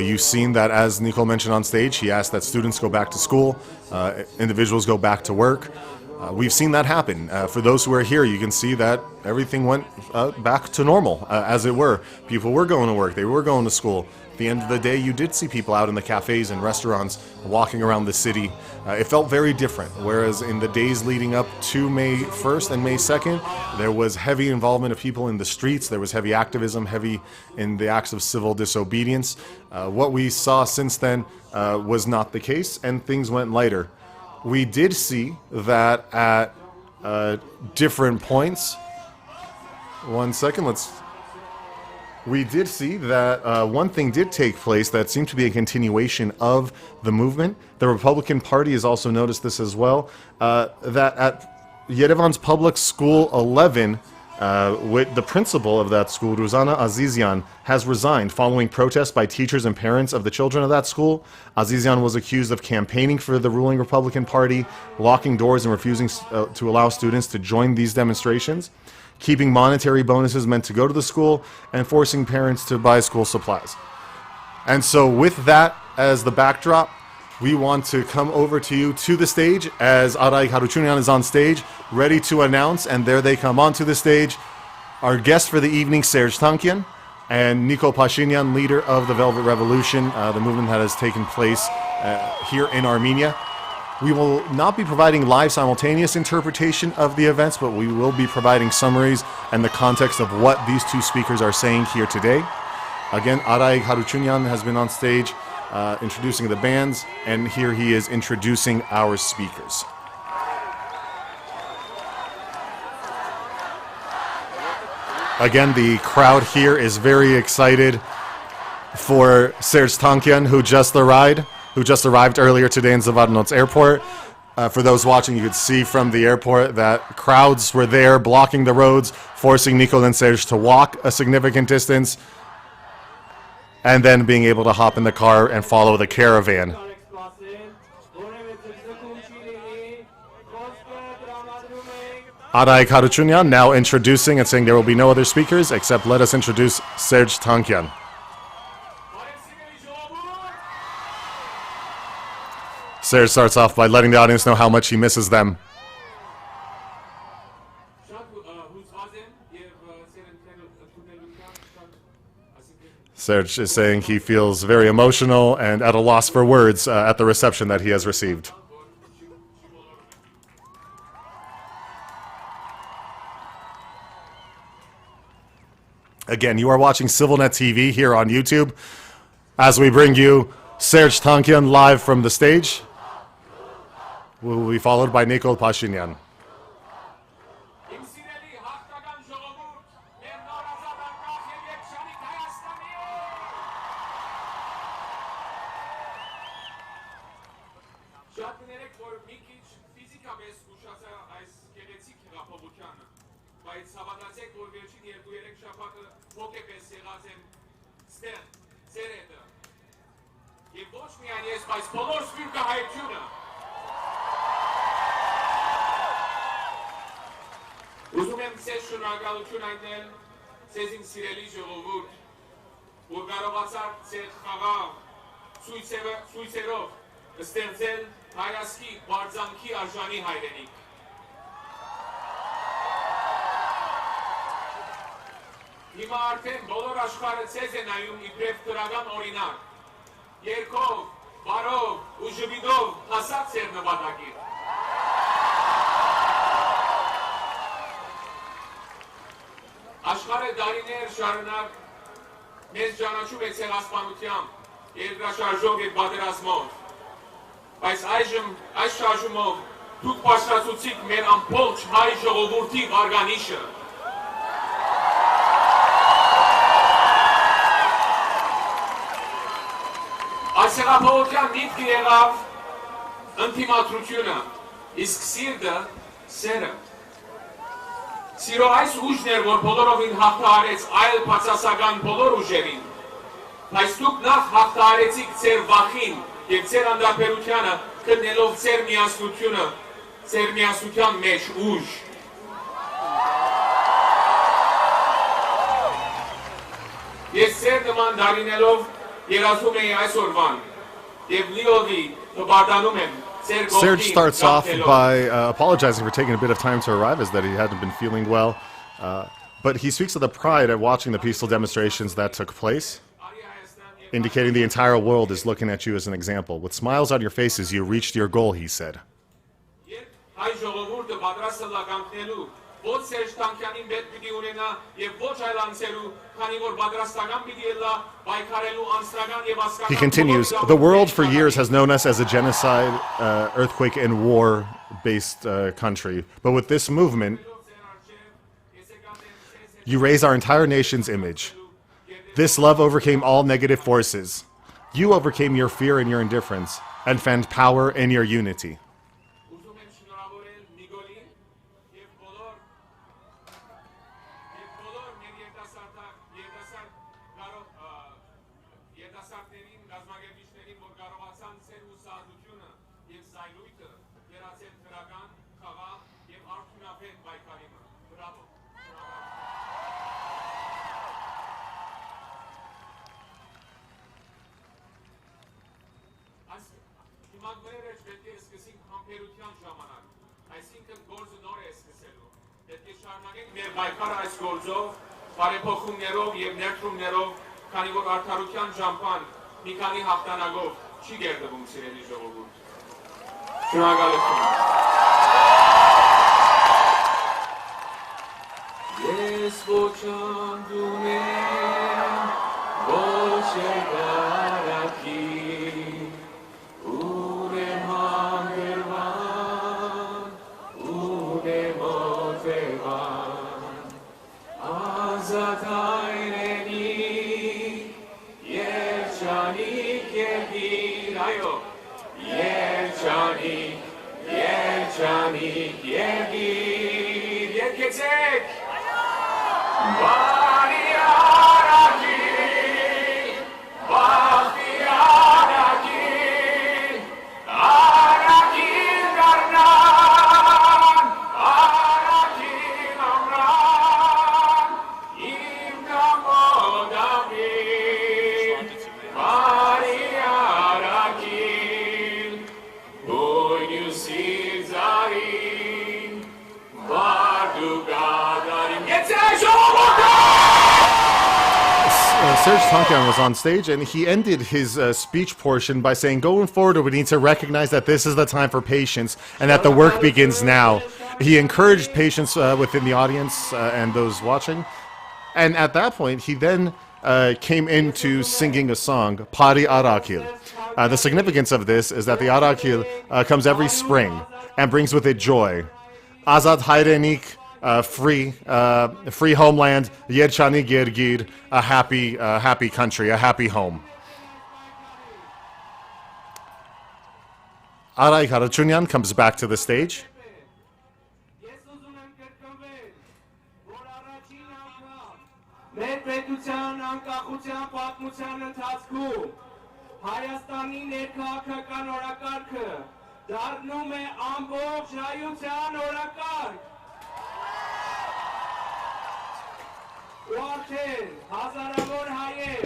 You've seen that, as Nikol mentioned on stage, he asked that students go back to school, individuals go back to work. We've seen that happen. For those who are here, you can see that everything went back to normal, as it were. People were going to work, they were going to school. At the end of the day, you did see people out in the cafes and restaurants walking around the city. It felt very different, whereas in the days leading up to May 1st and May 2nd, there was heavy involvement of people in the streets, there was heavy activism, heavy in the acts of civil disobedience. What we saw since then was not the case, and things went lighter. We did see that at different points. One second, we did see that one thing did take place that seemed to be a continuation of the movement. The Republican Party has also noticed this as well, that at Yerevan's Public School 11, with the principal of that school, Ruzana Azizyan, has resigned following protests by teachers and parents of the children of that school. Azizyan was accused of campaigning for the ruling Republican Party, locking doors and refusing to allow students to join these demonstrations, keeping monetary bonuses meant to go to the school, and forcing parents to buy school supplies. And so with that as the backdrop, we want to come over to you to the stage as Arayik Harutyunyan is on stage, ready to announce, and there they come onto the stage, our guest for the evening, Serj Tankian, and Nikol Pashinyan, leader of the Velvet Revolution, the movement that has taken place here in Armenia. We will not be providing live simultaneous interpretation of the events, but we will be providing summaries and the context of what these two speakers are saying here today. Again, Arayik Harutyunyan has been on stage introducing the bands, and here he is introducing our speakers. Again, the crowd here is very excited for Serj Tankian, who just arrived earlier today in Zavarnots Airport. For those watching, you could see from the airport that crowds were there blocking the roads, forcing Nikol and Serj to walk a significant distance, and then being able to hop in the car and follow the caravan. Arayik Harutyunyan now introducing and saying there will be no other speakers, except let us introduce Serj Tankian. Serj starts off by letting the audience know how much he misses them. Serj is saying he feels very emotional and at a loss for words at the reception that he has received. Again, you are watching ＳivilNeթ TV here on YouTube as we bring you Serj Tankian live from the stage. We will be followed by Nikol Pashinyan. Բայց հավատացեք, որ վերջին 2-3 շաբաթը ոգեպես եղած եմ ստեղ ձեր հետը եւ ոչ միայն ես, բայց բոլոր սփյուռքը հայությունը ուզում եմ ձեզ շնորհակալություն հայտնել ձեզ իմ սիրելի ժողովուրդ որ կարողացար ձեր խաղաղ ցույցերով ստեղծել հայացքի բարձանքի արժանի հայրենիք Հիմա արդեն բոլոր աշխարհը ցեզ է նայում իբրև դրական օրինակ երկով, բարով ու ժպիտով հասած ձեր նպատակին Աշխարհը դարիներ շարունակ մեզ ճանաչում է ցեղասպանությամբ, երկրաշարժով եւ պատերազմով, բայց այժմ այս շարժումով դուք բարձրացուցիք մեր ամբողջ հայ ժողովրդի վարգանիշը Այս հեղափոխության միտքը եղավ ընդդիմադրությունը, իսկ սիրտը սերը Սիրո այս ուժն էր, որ բոլորովին հաղթահարեց այլ բացասական բոլոր ուժերին, բայց դուք նախ հաղթահարեցիք ձեր վախին եւ ձեր անդարբերությանը, գտնելով ձեր միասնությունը, ձեր միասնության մեջ ուժ։ Ես ձեր նման դարինելով երազում էի այսօրվան եւ լիովի պատկանում եմ Serj starts off by apologizing for taking a bit of time to arrive, as that he hadn't been feeling well. But he speaks of the pride at watching the peaceful demonstrations that took place, indicating the entire world is looking at you as an example. With smiles on your faces, you reached your goal, he said. Ոչ Serj Tankianin պետք պիտի ունենա եւ ոչ այլ անձերու, քանի որ պատրաստական պիտի ելա պայքարելու անձնական եւ հասկանալի He continues, the world for years has known us as a genocide, earthquake and war-based country. But with this movement, you raise our entire nation's image. This love overcame all negative forces. You overcame your fear and your indifference and found power in your unity. Բարեփոխումներով եւ ներդրումներով, քանի որ արդարության ճամփան մի քանի հաղթանակով չի գերդվում սիրելի ժողովուրդ։ Շնորհակալություն։ Ես ոչ անդունեմ, ոչ երարակի, ունեմ հանգրվան, ունեմ օթևան, Azat hayreni, yerçanik yergir, ayo, yerçanik yergir, yerketek, bari araki, vakti araki, araki garnan, araki amran, Serj Tankian was on stage, and he ended his speech portion by saying, going forward, we need to recognize that this is the time for patience and that the work begins now. He encouraged patience within the audience and those watching. And at that point, he then came into singing a song, Pari Arakil. The significance of this is that the Arakil comes every spring and brings with it joy. Azad Hayrenik, free homeland, Yerchani Gergir, a happy country, a happy home. Aray Karachunyan comes back to the stage. մեր պետության անկախության պատմության ընթացքում Հայաստանի ներքաղաքական օրակարգը դառնում է ամբողջ հայության օրակարգ։ Ու արդեն հազարավոր հայեր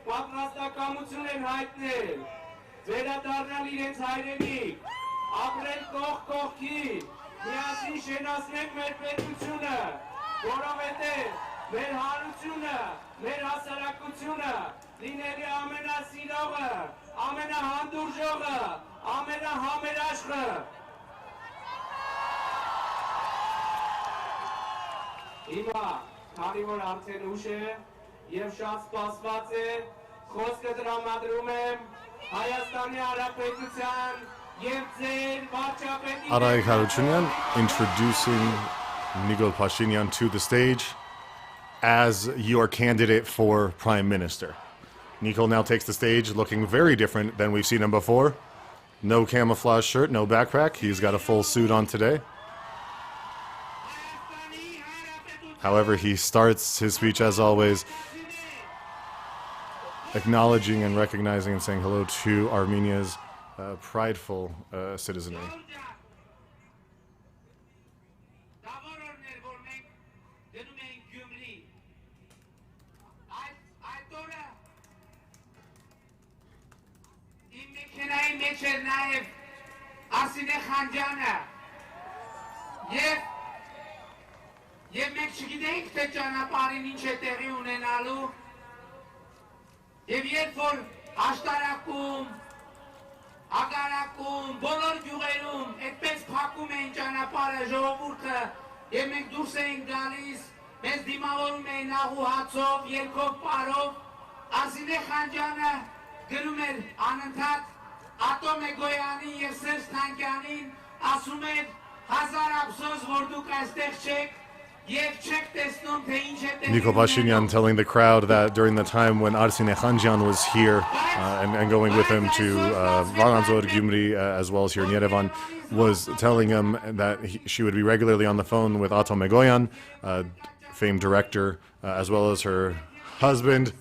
պատրաստակամություն են հայտնել վերադառնալ իրենց հայրենիք, ապրել կողք կողքի, միասին շենացնենք մեր պետությունը, որովհետև մեր հանրությունը, մեր հասարակությունը լինելի ամենասիրողը, ամենահանդուրժողը, ամենահամերաշխը։ Հիմա, քանի որ արդեն ուշ է եւ շատ սպասված է, խոսքը տրամադրում եմ Հայաստանի Հանրապետության եւ ձեր վարչապետի Arayik Harutyunyan introducing Nikol Pashinyan to the stage as your candidate for Prime Minister. Nikol now takes the stage looking very different than we've seen him before. No camouflage shirt, no backpack. He's got a full suit on today. However, he starts his speech as always acknowledging and recognizing and saying hello to Armenia's prideful citizenry. Եվ մենք չգիտենք, թե ճանապարհին ինչ է տեղի ունենալու, եւ երբ որ աշտարակում, ագարակում, բոլոր գյուղերում այդպես փակում էին ճանապարհը ժողովուրդը, եւ մենք դուրս էինք գալիս, մեզ դիմավորում էին աղու հացով, երկով պարով, Արսինե Խանջյանը գրում էր անընդհատ Ատոմ Էգոյանին եւ Սերջ Թանկյանին, ասում էր հազար ափսոս, որ դուք այստեղ չեք. Nikol Pashinyan telling the crowd that during the time when Arsine Khanjan was here and going with him to Varanzor, Gyumri, as well as here in Yerevan, was telling him that she would be regularly on the phone with Atom Egoyan, famed director, as well as her husband,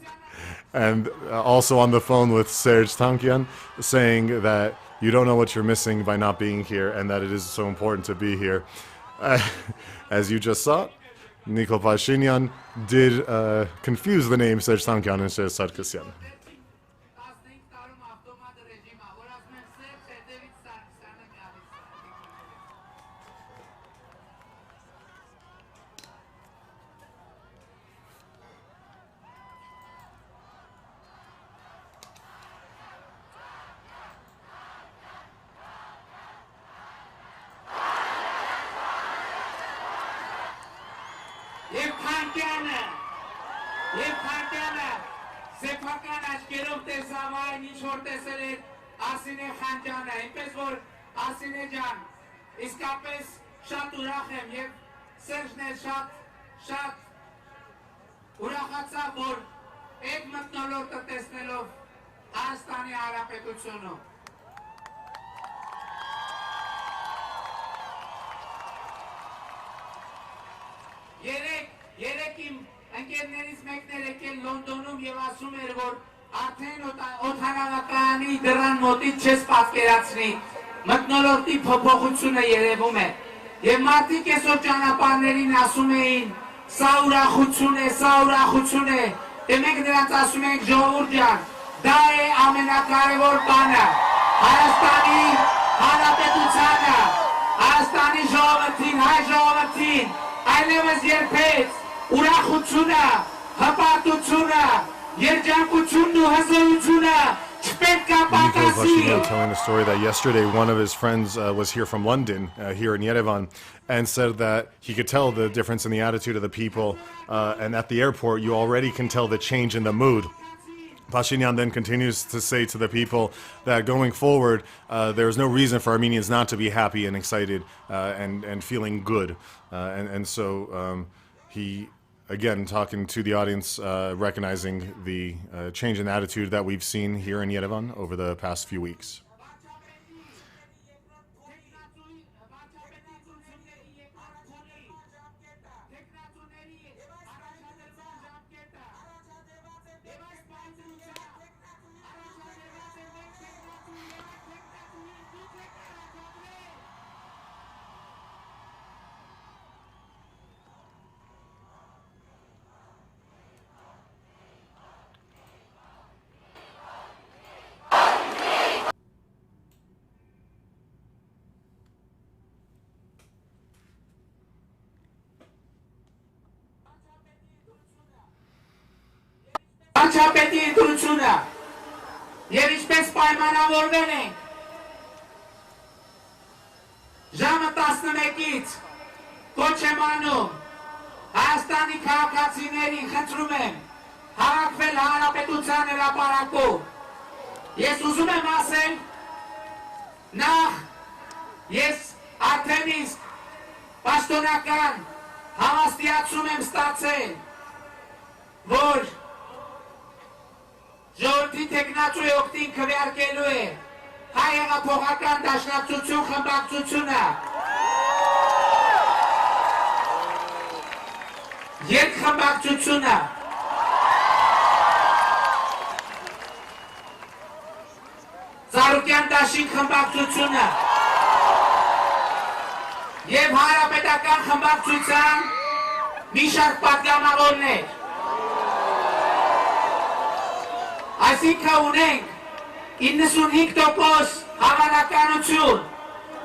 and also on the phone with Serj Tankian, saying that you don't know what you're missing by not being here and that it is so important to be here. As you just saw, Nikol Pashinyan did confuse the name Serj Tankian and Serj Tankian. Սեփական աչքերով տեսավ այն, ինչ որ տեսել էր Արսինե Խանջյանը, այնպես որ Արսինե ջան, իսկապես շատ ուրախ եմ եւ Սերժն է շատ ուրախացավ, որ այդ մթնոլորտը տեսնելով Հայաստանի Հանրապետությունում Երեք իմ ընկերներից մեկն էր եկել Լոնդոնում եւ ասում էր, որ արդեն օդանավակայանի դռան մոտից չես պատկերացնի, մթնոլորտի փոփոխությունը երևում է։ Եվ մարդիկ այսօր ճանապարհներին ասում էին, սա ուրախություն է, դե մենք նրանց ասում ենք ժողովուրդ ջան, դա է ամենակարևոր բանը, Հայաստանի Հանրապետությանը, Հայաստանի ժողովրդին, հայ ժողովրդին, այլևս երբեք ուրախությունը, հպարտությունը, երջանկությունն ու հզորությունը չպետք է Nikol պակասի։ Pashinyan telling the story that yesterday one of his friends was here from London, here in Yerevan, and said that he could tell the difference in the attitude of the people, and at the airport you already can tell the change in the mood. Pashinyan then continues to say to the people that going forward, there's no reason for Armenians not to be happy and excited and feeling good. And so he, again, talking to the audience, recognizing the change in attitude that we've seen here in Yerevan over the past few weeks. վարչապետի ընտրությունը եւ ինչպես պայմանավորվել ենք ժամը 11-ից կոչ եմ անում Հայաստանի քաղաքացիներին խնդրում եմ հավաքվել հանրապետության հրապարակում ես ուզում եմ ասել նախ ես արդեն իսկ պաշտոնական համաստիացում եմ ստացել որ ժողովրդի տեխնացուի օգտին քվեարկելու է հայ հեղափոխական դաշնակցություն խմբակցությունը երկխմբակցությունը Ծառուկյան դաշին խմբակցությունը եւ հանրապետական խմբակցության մի շարք պատգամավորներ այսինքն ունենք 95% հավանականություն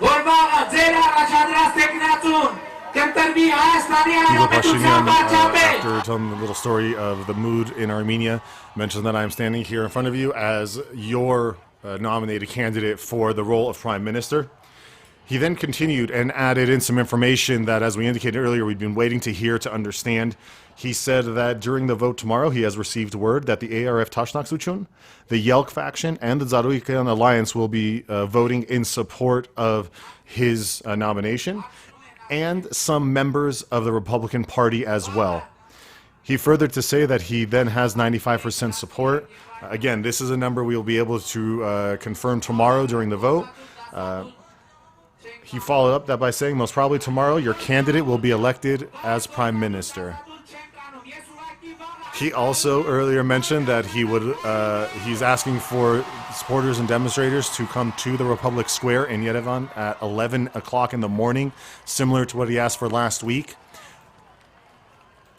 որ վաղը ձեր առաջադրած տեխնացուն կընտրվի Հայաստանի Հանրապետության վարչապետ after telling the little story of the mood in Armenia mentioned that I am standing here in front of you as your nominated candidate for the role of Prime Minister. He then continued and added in some information that, as we indicated earlier, we've been waiting to hear to understand. He said that during the vote tomorrow, he has received word that the ARF Tashnaksuchun, the Yelk faction, and the Zaruikan Alliance will be voting in support of his nomination, and some members of the Republican Party as well. He furthered to say that he then has 95% support. Again, this is a number we will be able to confirm tomorrow during the vote. He followed up that by saying, most probably tomorrow, your candidate will be elected as Prime Minister. He also earlier mentioned that he's asking for supporters and demonstrators to come to the Republic Square in Yerevan at 11 o'clock in the morning, similar to what he asked for last week.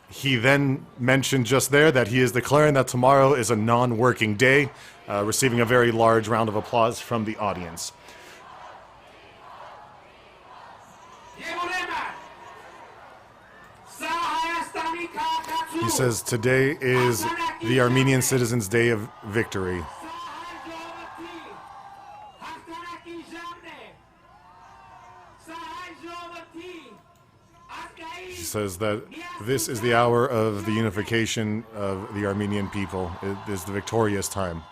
He then mentioned just there that he is declaring that tomorrow is a non-working day, receiving a very large round of applause from the audience. He says today is the Armenian citizens' day of victory. He says that this is the hour of the unification of the Armenian people. It is the victorious time.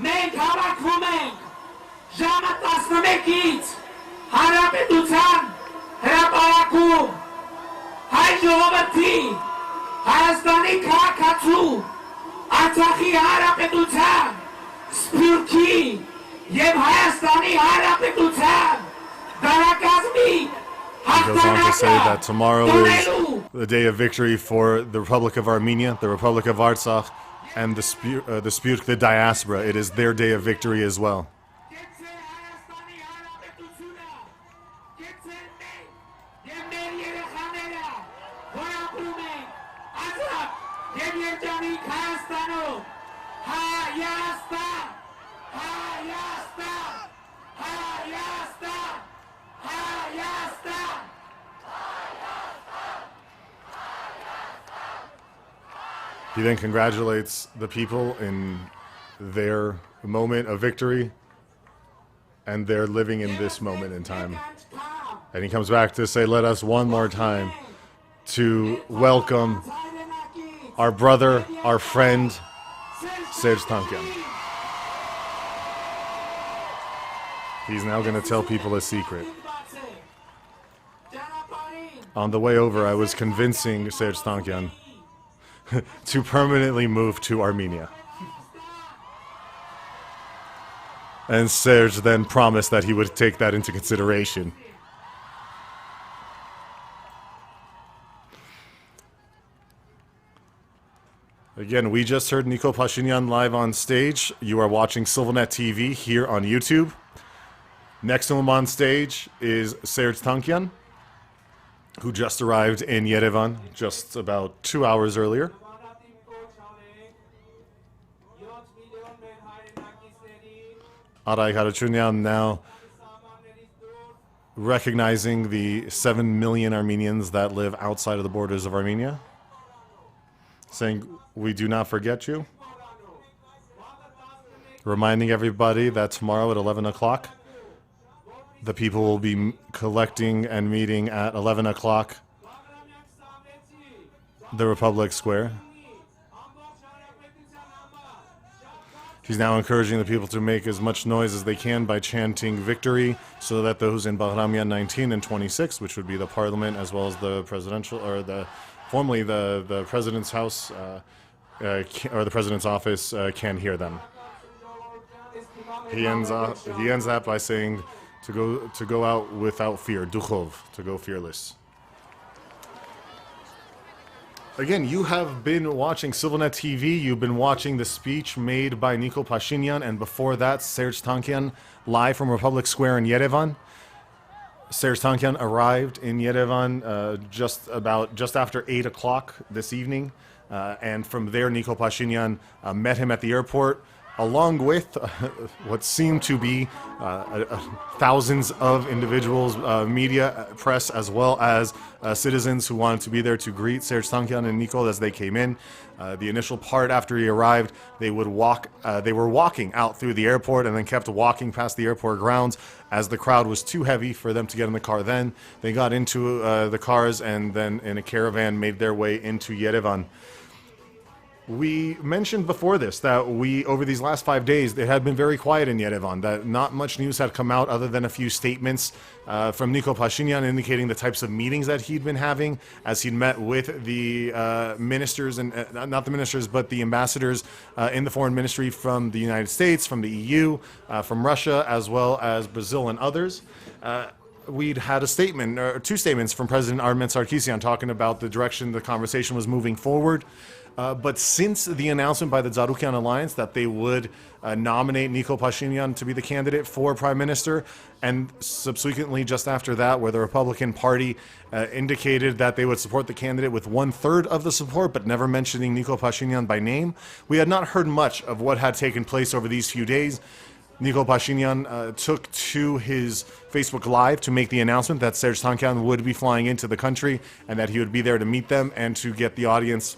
Մենք հավաքվում ենք ժամը 11-ից հանրապետության հրապարակում հայ ժողովրդի Հայաստանի քաղաքացու Արցախի հանրապետության Սփյուռքի եւ Հայաստանի հանրապետության դարակազմի He goes on to say that tomorrow is the day of victory for the Republic of Armenia, the Republic of Artsakh, and the Sputnik, the diaspora. It is their day of victory as well. He then congratulates the people in their moment of victory, and they're living in this moment in time. And he comes back to say, let us one more time to welcome our brother, our friend, Serj Tankian. He's now going to tell people a secret. On the way over, I was convincing Serj Tankian to permanently move to Armenia. And Serj then promised that he would take that into consideration. Again, we just heard Nikol Pashinyan live on stage. You are watching ＳիվիլНեթի TV here on YouTube. Next to him on stage is Serj Tankian, who just arrived in Yerevan just about 2 hours earlier. Karachunyan now recognizing the 7 million Armenians that live outside of the borders of Armenia, saying, we do not forget you. Reminding everybody that tomorrow at 11 o'clock, the people will be collecting and meeting at 11 o'clock, the Republic Square. He's now encouraging the people to make as much noise as they can by chanting victory, so that those in Bahramian 19 and 26, which would be the parliament as well as the presidential, or formerly the president's house, or the president's office, can hear them. He ends that by saying to go out without fear, duchov, to go fearless. Again, you have been watching ＳիվիլՆեթի TV. You've been watching the speech made by Nikol Pashinyan, and before that, Serj Tankian, live from Republic Square in Yerevan. Serj Tankian arrived in Yerevan just after 8 o'clock this evening, and from there, Nikol Pashinyan met him at the airport, along with what seemed to be thousands of individuals, media, press, as well as citizens who wanted to be there to greet Serj Tankian and Nikol as they came in. The initial part after he arrived, they were walking out through the airport and then kept walking past the airport grounds as the crowd was too heavy for them to get in the car. Then they got into the cars and then in a caravan made their way into Yerevan. We mentioned before this that over these last 5 days, it had been very quiet in Yerevan, that not much news had come out other than a few statements from Nikol Pashinyan indicating the types of meetings that he'd been having as he'd met with the ministers, and not the ministers, but the ambassadors in the foreign ministry from the United States, from the EU, from Russia, as well as Brazil and others. We'd had a statement, or two statements from President Sarkisian talking about the direction the conversation was moving forward. But since the announcement by the Tsarukyan Alliance that they would nominate Nikol Pashinyan to be the candidate for Prime Minister, and subsequently just after that, where the Republican Party indicated that they would support the candidate with 1/3 of the support, but never mentioning Nikol Pashinyan by name, we had not heard much of what had taken place over these few days. Nikol Pashinyan took to his Facebook Live to make the announcement that Serj Tankian would be flying into the country and that he would be there to meet them and to get the audience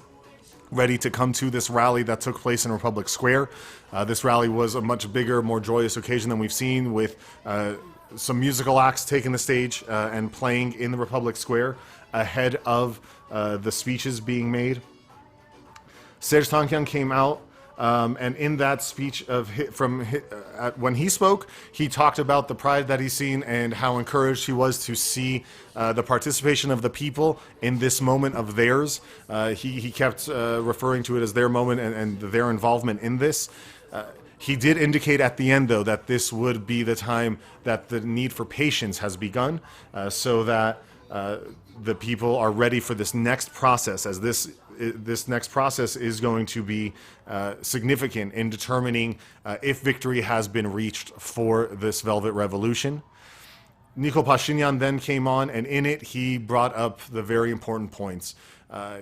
ready to come to this rally that took place in Republic Square. This rally was a much bigger, more joyous occasion than we've seen, with some musical acts taking the stage and playing in the Republic Square ahead of the speeches being made. Serj Tankian came out, and in that speech when he spoke, he talked about the pride that he's seen and how encouraged he was to see the participation of the people in this moment of theirs. He kept referring to it as their moment and their involvement in this. He did indicate at the end, though, that this would be the time that the need for patience has begun, so that the people are ready for this next process, as this next process is going to be significant in determining if victory has been reached for this Velvet Revolution. Nikol Pashinyan then came on, and in it he brought up the very important points.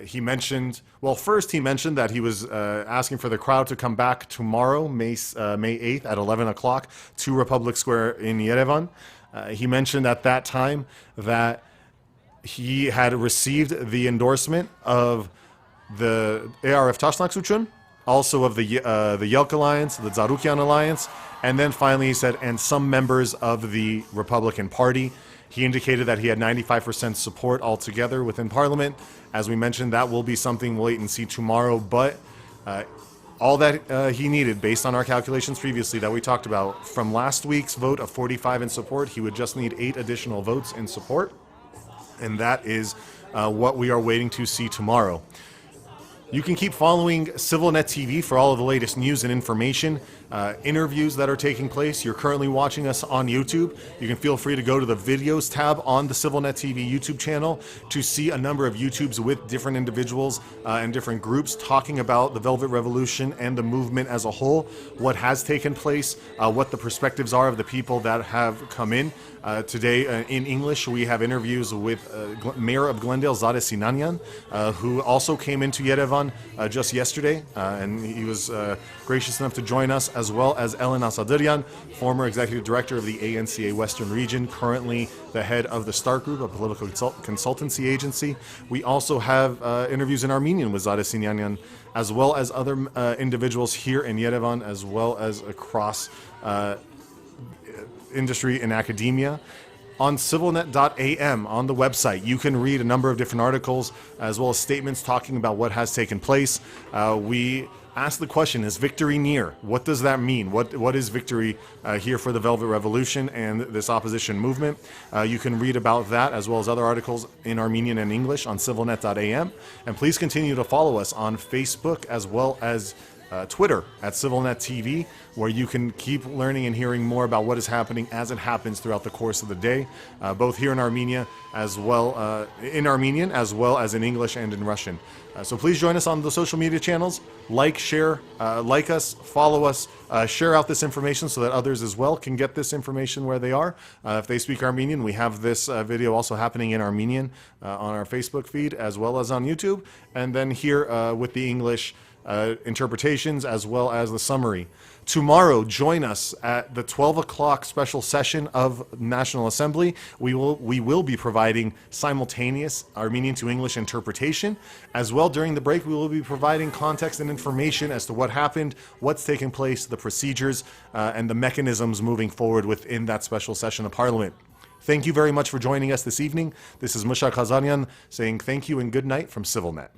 He mentioned that he was asking for the crowd to come back tomorrow, May 8th at 11 o'clock to Republic Square in Yerevan. He mentioned at that time that he had received the endorsement of the ARF Tashnaksuchun, also of the Yelk Alliance, the Tsarukyan Alliance, and then finally he said, and some members of the Republican Party. He indicated that he had 95% support altogether within Parliament. As we mentioned, that will be something we'll wait and see tomorrow, but all that he needed, based on our calculations previously that we talked about, from last week's vote of 45 in support, he would just need 8 additional votes in support, and that is what we are waiting to see tomorrow. You can keep following ＳivilNet TV for all of the latest news and information, interviews that are taking place. You're currently watching us on YouTube. You can feel free to go to the videos tab on the SivilNet TV YouTube channel to see a number of YouTubes with different individuals and different groups talking about the Velvet Revolution and the movement as a whole, what has taken place, what the perspectives are of the people that have come in. Today in English, we have interviews with Mayor of Glendale, Zadeh Sinanyan, who also came into Yerevan Yerevan just yesterday, and he was gracious enough to join us, as well as Ellen Asadarian, former executive director of the ANCA Western Region, currently the head of the START Group, a political consultancy agency. We also have interviews in Armenian with Serj Tankian, as well as other individuals here in Yerevan, as well as across industry and academia. On civilnet.am, on the website, you can read a number of different articles, as well as statements talking about what has taken place. We ask the question, is victory near? What does that mean? What is victory here for the Velvet Revolution and this opposition movement? You can read about that, as well as other articles in Armenian and English on civilnet.am. And please continue to follow us on Facebook, as well as Twitter at CivilNet TV, where you can keep learning and hearing more about what is happening as it happens throughout the course of the day, both here in Armenia, as well in Armenian, as well as in English and in Russian. So please join us on the social media channels. Like, share, like us, follow us, share out this information so that others as well can get this information where they are. If they speak Armenian, we have this video also happening in Armenian on our Facebook feed, as well as on YouTube, and then here with the English interpretations, as well as the summary. Tomorrow, join us at the 12 o'clock special session of National Assembly. We will be providing simultaneous Armenian to English interpretation. As well, during the break, we will be providing context and information as to what happened, what's taken place, the procedures, and the mechanisms moving forward within that special session of Parliament. Thank you very much for joining us this evening. This is Mushak Khazanian saying thank you and good night from CivilNet.